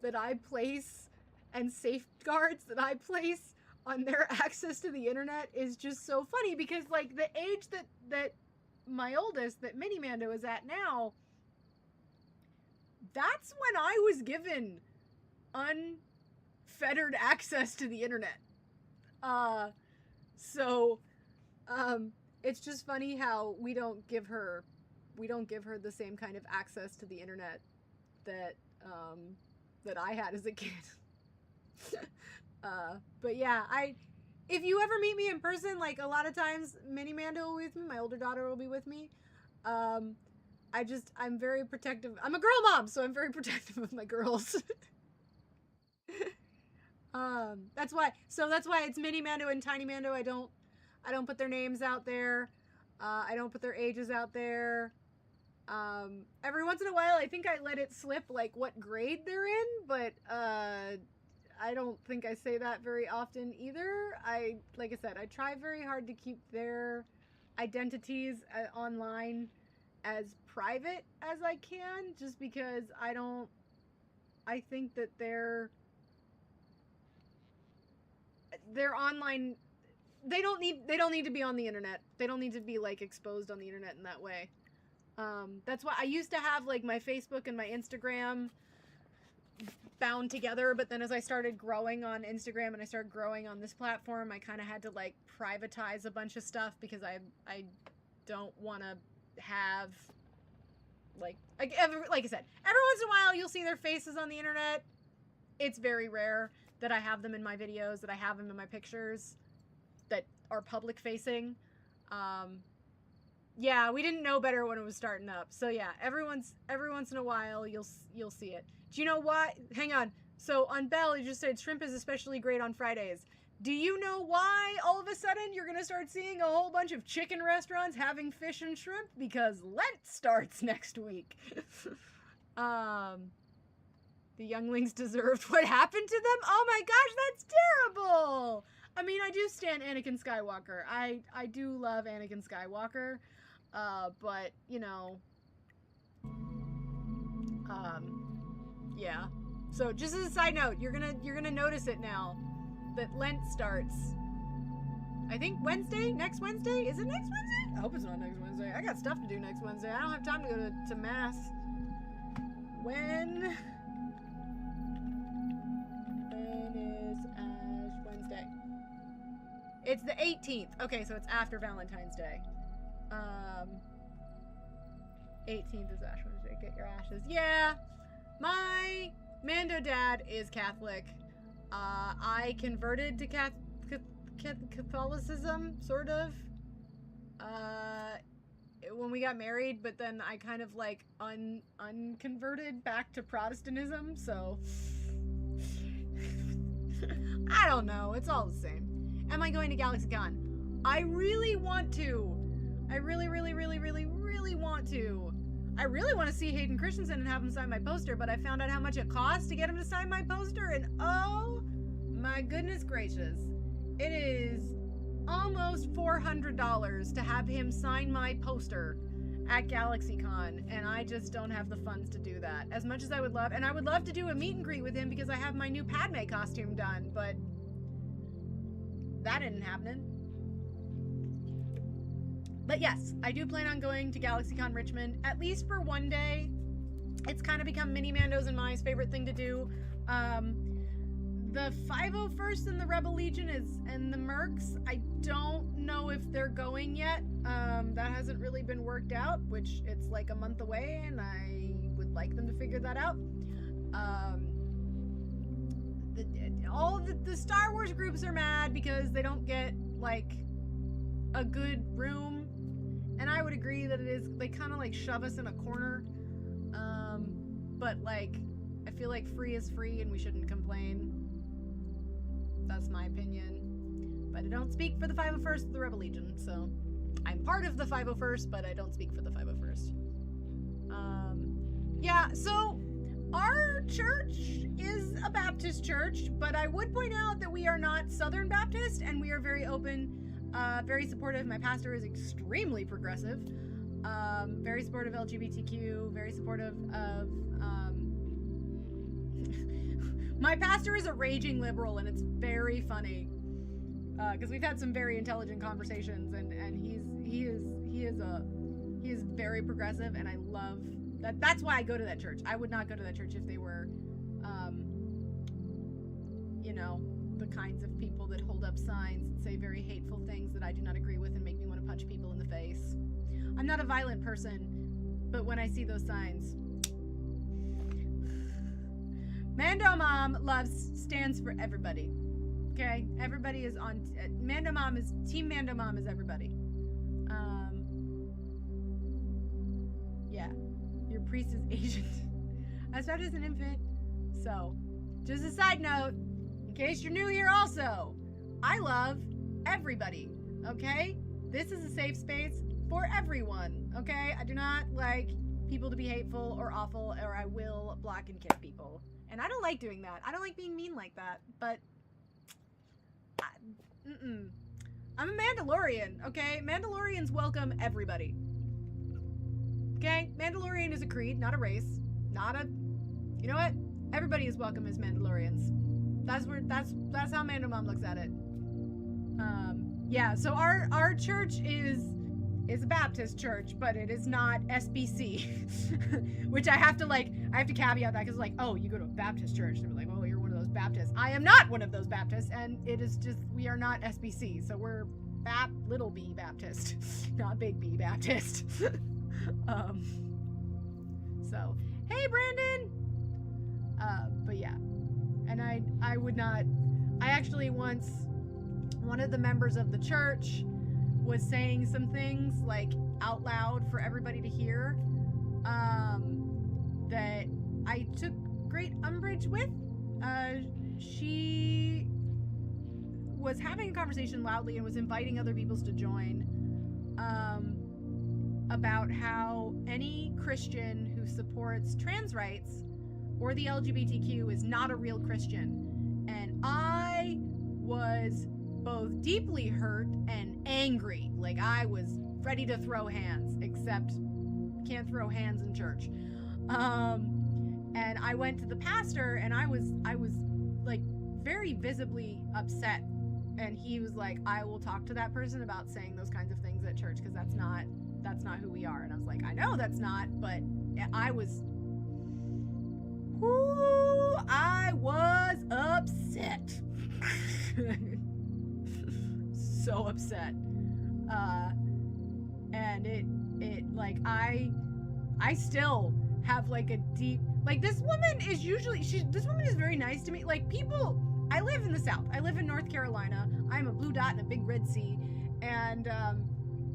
that I place and safeguards that I place on their access to the internet is just so funny. Because, like, the age that my oldest, that Mini Mando is at now, that's when I was given unfettered access to the internet. So, it's just funny how we don't give her the same kind of access to the internet that I had as a kid. But yeah, if you ever meet me in person, like a lot of times Mini Mando will be with me, my older daughter will be with me. I'm very protective. I'm a girl mom, so I'm very protective of my girls. That's why it's Mini Mando and Tiny Mando. I don't put their names out there. I don't put their ages out there. Every once in a while, I think I let it slip, like what grade they're in, but, I don't think I say that very often either. Like I said, I try very hard to keep their identities online as private as I can, just because I think that they're online. They don't need to be on the internet. They don't need to be like exposed on the internet in that way. That's why I used to have like my Facebook and my Instagram bound together, but then as I started growing on Instagram and I started growing on this platform, I kind of had to like privatize a bunch of stuff because I don't want to have like I said, every once in a while you'll see their faces on the internet. It's very rare that I have them in my videos, that I have them in my pictures that are public facing. Yeah, we didn't know better when it was starting up. So yeah, every once in a while you'll see it. Do you know why? Hang on. So on Bell, you just said shrimp is especially great on Fridays. Do you know why all of a sudden you're going to start seeing a whole bunch of chicken restaurants having fish and shrimp? Because Lent starts next week. The younglings deserved what happened to them? Oh my gosh, that's terrible! I mean, I do stand Anakin Skywalker. I do love Anakin Skywalker. But, you know... yeah. So, just as a side note, you're gonna notice it now. That Lent starts... I think Wednesday? Next Wednesday? Is it next Wednesday? I hope it's not next Wednesday. I got stuff to do next Wednesday. I don't have time to go to Mass. When is Ash Wednesday? It's the 18th. Okay, so it's after Valentine's Day. 18th is Ash Wednesday. Get your ashes. Yeah, my Mando dad is Catholic. I converted to Catholicism, sort of, when we got married, but then I kind of like unconverted back to Protestantism, so I don't know, it's all the same. Am I going to GalaxyCon? I really want to. I really, really, really, really, really want to. I really want to see Hayden Christensen and have him sign my poster, but I found out how much it costs to get him to sign my poster, and oh my goodness gracious. It is almost $400 to have him sign my poster at GalaxyCon, and I just don't have the funds to do that. As much as I would love, and I would love to do a meet and greet with him because I have my new Padme costume done, but that isn't happening. But yes, I do plan on going to GalaxyCon Richmond, at least for one day. It's kind of become Mini Mando's and my favorite thing to do. The 501st and the Rebel Legion and the Mercs, I don't know if they're going yet. That hasn't really been worked out, which it's like a month away, and I would like them to figure that out. All the Star Wars groups are mad because they don't get, like, a good room. And I would agree that it is, they kind of like shove us in a corner. But like, I feel like free is free and we shouldn't complain. That's my opinion. But I don't speak for the 501st or the Rebel Legion, so I'm part of the 501st, but I don't speak for the 501st. Yeah, so our church is a Baptist church, but I would point out that we are not Southern Baptist, and we are very open, very supportive. My pastor is extremely progressive, very supportive of LGBTQ, very supportive of, my pastor is a raging liberal, and it's very funny, because we've had some very intelligent conversations, and he is very progressive, and I love that. That's why I go to that church. I would not go to that church if they were, you know, the kinds of people that hold up signs and say very hateful things that I do not agree with and make me want to punch people in the face. I'm not a violent person, but when I see those signs, Mando Mom stands for everybody. Okay, everybody is on. Mando Mom is Team Mando Mom is everybody. Yeah, your priest is Asian. I was baptized as an infant. So, just a side note, in case you're new here, also, I love everybody. Okay, this is a safe space for everyone. Okay, I do not like people to be hateful or awful, or I will block and kick people. And I don't like doing that. I don't like being mean like that, but I'm a Mandalorian, okay? Mandalorians welcome everybody. Okay? Mandalorian is a creed, not a race. Not a... You know what? Everybody is welcome as Mandalorians. That's how Mando Mom looks at it. Yeah, so our church is a Baptist church, but it is not SBC. Which I have to caveat that, because like, oh, you go to a Baptist church, and they're like, oh, you're one of those Baptists. I am not one of those Baptists, and it is just, we are not SBC, so we're little B Baptist, not big B Baptist. So, hey Brandon! But yeah, and I would not, I actually once, one of the members of the church was saying some things like out loud for everybody to hear, that I took great umbrage with. She was having a conversation loudly and was inviting other people to join, about how any Christian who supports trans rights or the LGBTQ is not a real Christian. And I was both deeply hurt and angry. Like, I was ready to throw hands, except can't throw hands in church. And I went to the pastor, and I was like very visibly upset. And he was like, I will talk to that person about saying those kinds of things at church, because that's not who we are. And I was like, I know that's not, but I was upset. So upset. And it like, I still have like a deep, like, this woman is very nice to me. Like, people, I live in the South. I live in North Carolina. I'm a blue dot in a big red sea. And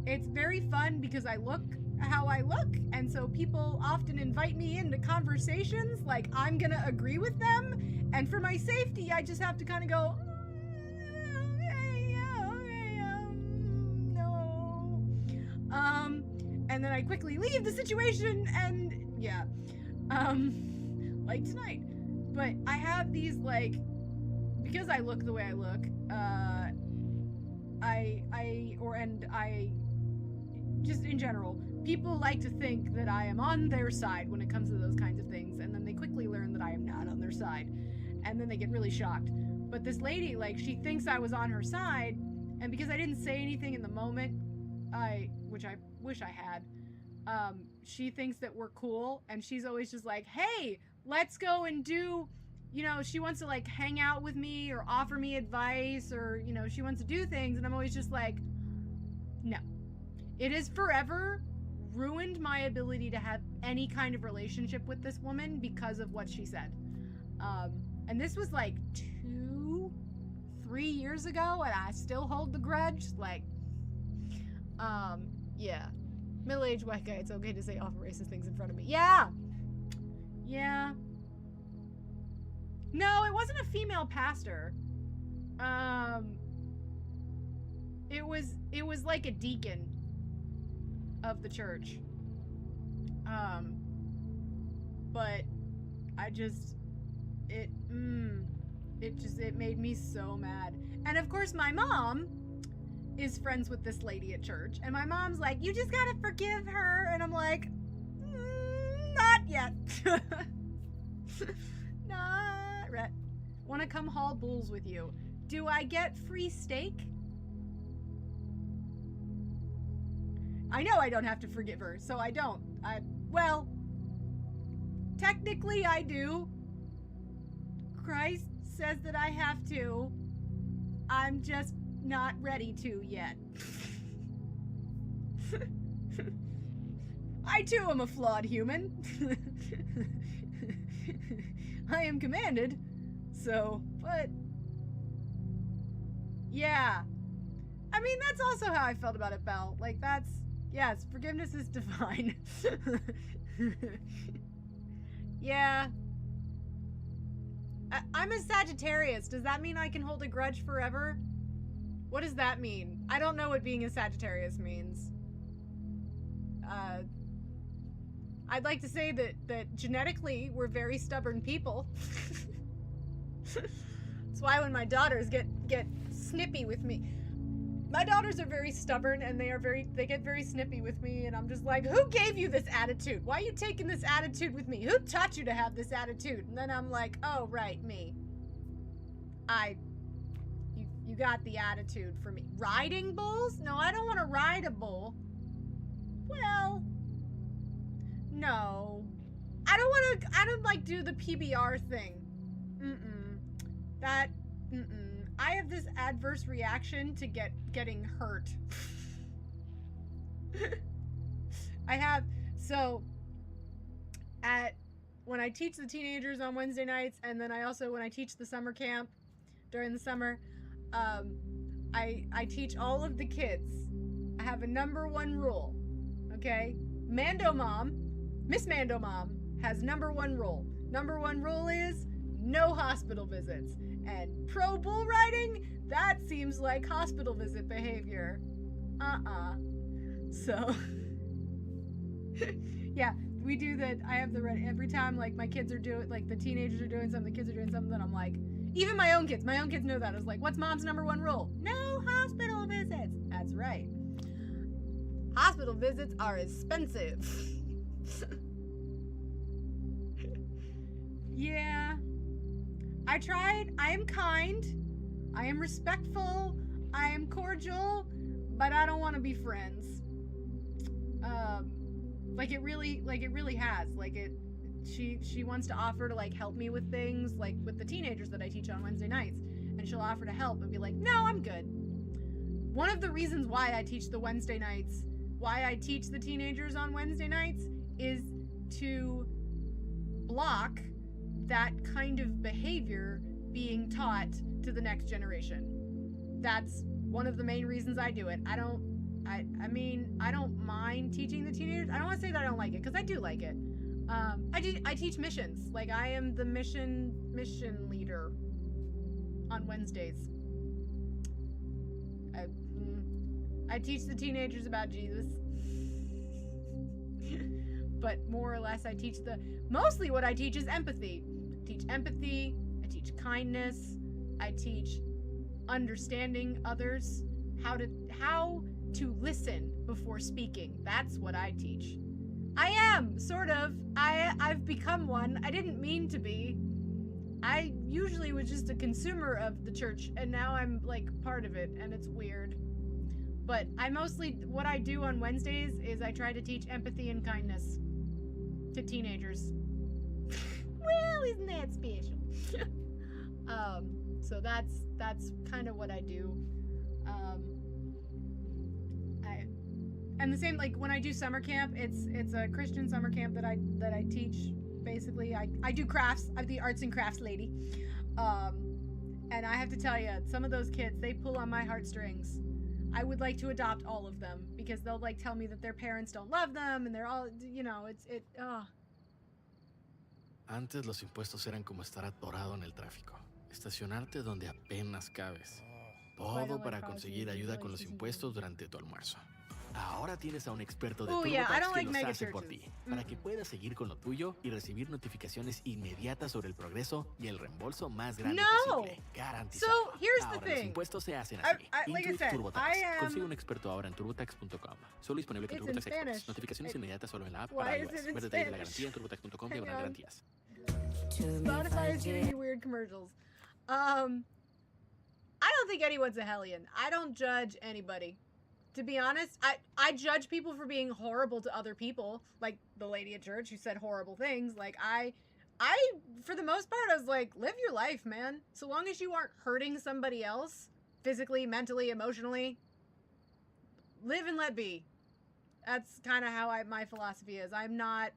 it's very fun because I look how I look. And so people often invite me into conversations like I'm gonna agree with them. And for my safety, I just have to kind of go, and then I quickly leave the situation, and yeah, like tonight. But I have these, like, because I look the way I look, I just in general, people like to think that I am on their side when it comes to those kinds of things, and then they quickly learn that I am not on their side, and then they get really shocked. But this lady, like, she thinks I was on her side, and because I didn't say anything in the moment, which I wish I had, she thinks that we're cool, and she's always just like, hey, let's go and do, you know, she wants to, like, hang out with me or offer me advice, or, you know, she wants to do things, and I'm always just like, no. It has forever ruined my ability to have any kind of relationship with this woman because of what she said. And this was like 2-3 years ago, and I still hold the grudge. Like, yeah. Middle-aged white guy, it's okay to say awful racist things in front of me. Yeah! Yeah. No, it wasn't a female pastor. It was like a deacon of the church. But I just, it made me so mad. And of course my mom is friends with this lady at church, and my mom's like, you just gotta forgive her, and I'm like, not yet. Not right. Wanna come haul bulls with you. Do I get free steak? I know I don't have to forgive her, so I don't. Well, technically I do. Christ says that I have to. I'm just not ready to yet. I too am a flawed human. I am commanded, so, but, yeah. I mean, that's also how I felt about it, Belle. Like, that's, yes, forgiveness is divine. Yeah. I'm a Sagittarius. Does that mean I can hold a grudge forever? What does that mean? I don't know what being a Sagittarius means. I'd like to say that genetically we're very stubborn people. That's why when my daughters get snippy with me. My daughters are very stubborn, and they get very snippy with me, and I'm just like, who gave you this attitude? Why are you taking this attitude with me? Who taught you to have this attitude? And then I'm like, oh, right, me. You got the attitude for me. Riding bulls? No, I don't want to ride a bull. Well, no. I don't like do the PBR thing. I have this adverse reaction to getting hurt. I have, so, when I teach the teenagers on Wednesday nights, and then when I teach the summer camp during the summer, I teach all of the kids. I have a number one rule, okay? Miss Mando Mom has number one rule. Number one rule is no hospital visits. And pro bull riding, that seems like hospital visit behavior. So, yeah, we do that. I have the every time, like, my kids are doing, like, the teenagers are doing something, the kids are doing something, then I'm like, even my own kids know that. I was like, what's mom's number one rule? No hospital visits. That's right. Hospital visits are expensive. Yeah. I tried. I am kind. I am respectful. I am cordial, but I don't want to be friends. Like it really has. She wants to offer to, like, help me with things, like with the teenagers that I teach on Wednesday nights, and she'll offer to help and be like, no, I'm good. One of the reasons why I teach the teenagers on Wednesday nights is to block that kind of behavior being taught to the next generation. That's one of the main reasons I do it. I don't mind teaching the teenagers. I don't want to say that I don't like it, because I do like it. I teach missions. Like, I am the mission leader on Wednesdays. I teach the teenagers about Jesus. But more or less, I teach mostly what I teach is empathy. I teach empathy, I teach kindness, I teach understanding others, how to listen before speaking. That's what I teach. I am, sort of. I've become one. I didn't mean to be. I usually was just a consumer of the church, and now I'm, like, part of it, and it's weird. But what I do on Wednesdays is I try to teach empathy and kindness to teenagers. Well, isn't that special? So that's kind of what I do. And the same, like, when I do summer camp, it's a Christian summer camp that I teach. Basically, I do crafts. I'm the arts and crafts lady. And I have to tell you, some of those kids, they pull on my heartstrings. I would like to adopt all of them because they'll, like, tell me that their parents don't love them and they're all, you know, Antes los impuestos eran como estar atorado en el tráfico. Estacionarte donde apenas cabes. Todo para conseguir ayuda con los impuestos durante tu almuerzo. Ahora tienes a un experto de TurboTax que los hace por ti, para que puedas seguir con lo tuyo y recibir notificaciones inmediatas sobre el progreso y el reembolso más grande posible. Garantizado. So, here's ahora the thing. Los impuestos se hacen así. Like I said, TurboTax. Consigue un experto ahora en turbotax.com. Solo disponible con TurboTax Express. Notificaciones inmediatas solo en la app para iOS. Ver detalles de la garantía en turbotax.com/garantías. Spotify is giving you weird commercials. I don't think anyone's a hellion. I don't judge anybody. To be honest, I judge people for being horrible to other people, like the lady at church who said horrible things. Like, I for the most part, I was like, live your life, man. So long as you aren't hurting somebody else, physically, mentally, emotionally, live and let be. That's kind of how my philosophy is. I'm not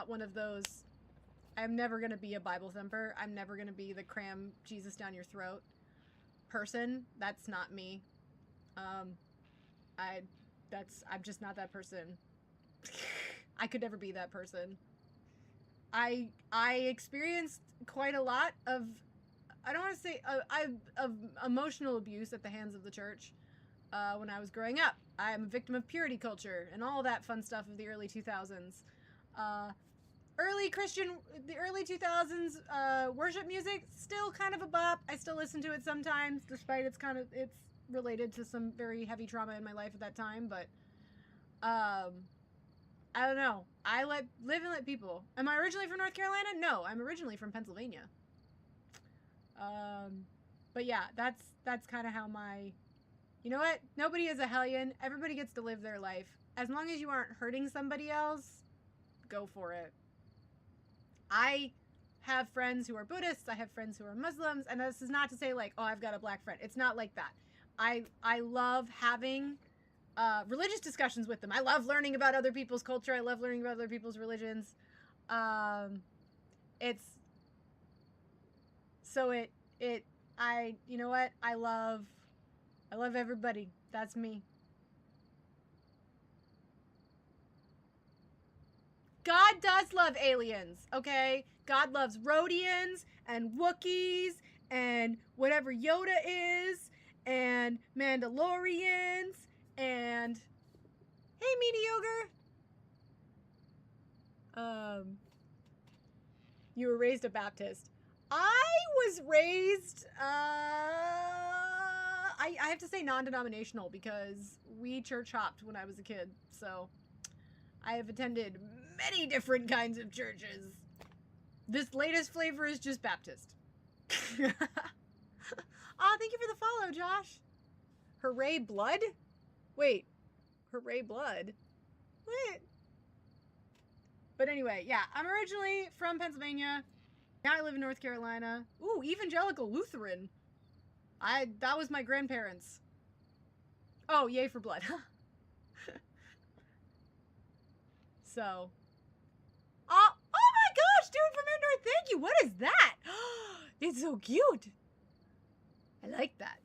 one of those. I'm never going to be a Bible thumper. I'm never going to be the cram Jesus down your throat person. That's not me. I'm just not that person. I could never be that person. I experienced quite a lot of, I don't want to say, of emotional abuse at the hands of the church when I was growing up. I'm a victim of purity culture and all that fun stuff of the early 2000s. The early 2000s worship music, still kind of a bop. I still listen to it sometimes, despite it's related to some very heavy trauma in my life at that time, but I don't know. I live and let people. Am I originally from North Carolina? No, I'm originally from Pennsylvania. But yeah, that's kind of how you know what? Nobody is a hellion. Everybody gets to live their life. As long as you aren't hurting somebody else, go for it. I have friends who are Buddhists, I have friends who are Muslims, and this is not to say, like, oh, I've got a black friend. It's not like that. I love having religious discussions with them. I love learning about other people's culture. I love learning about other people's religions. You know what? I love everybody. That's me. God does love aliens, okay? God loves Rhodians and Wookiees and whatever Yoda is and Mandalorians and hey, Mediocre. You were raised a Baptist. I was raised I have to say non-denominational because we church hopped when I was a kid, so I have attended many different kinds of churches. This latest flavor is just Baptist. Aw, thank you for the follow, Josh. Hooray blood? Wait. Hooray blood? What? But anyway, yeah, I'm originally from Pennsylvania. Now I live in North Carolina. Ooh, evangelical Lutheran. That was my grandparents. Oh, yay for blood. So. Oh my gosh, dude from Indoor, thank you. What is that? It's so cute. I like that.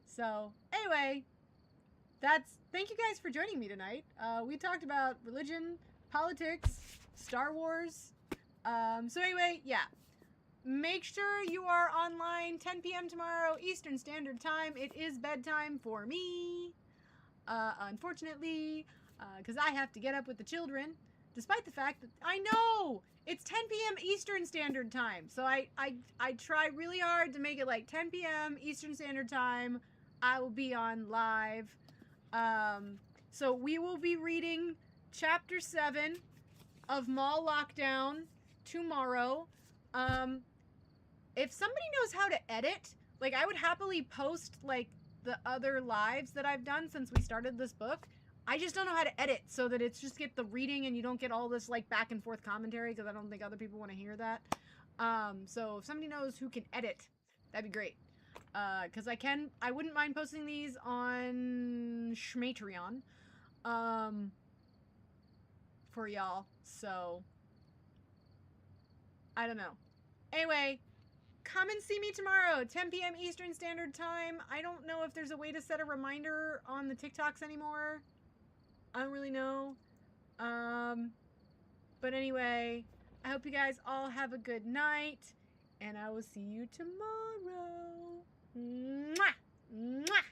So, anyway, thank you guys for joining me tonight. We talked about religion, politics, Star Wars. So anyway, yeah. Make sure you are online 10 p.m. tomorrow, Eastern Standard Time. It is bedtime for me. Unfortunately. because I have to get up with the children, despite the fact that I know it's 10 p.m. Eastern Standard Time. So I try really hard to make it like 10 p.m. Eastern Standard Time. I will be on live. So we will be reading Chapter 7 of Mall Lockdown tomorrow. If somebody knows how to edit, like, I would happily post, like, the other lives that I've done since we started this book. I just don't know how to edit so that it's just get the reading and you don't get all this, like, back and forth commentary, because I don't think other people want to hear that. So if somebody knows who can edit, that'd be great. Because I wouldn't mind posting these on Schmatreon, for y'all. So, I don't know. Anyway, come and see me tomorrow, 10 p.m. Eastern Standard Time. I don't know if there's a way to set a reminder on the TikToks anymore. I don't really know. But anyway, I hope you guys all have a good night, and I will see you tomorrow. Mwah! Mwah!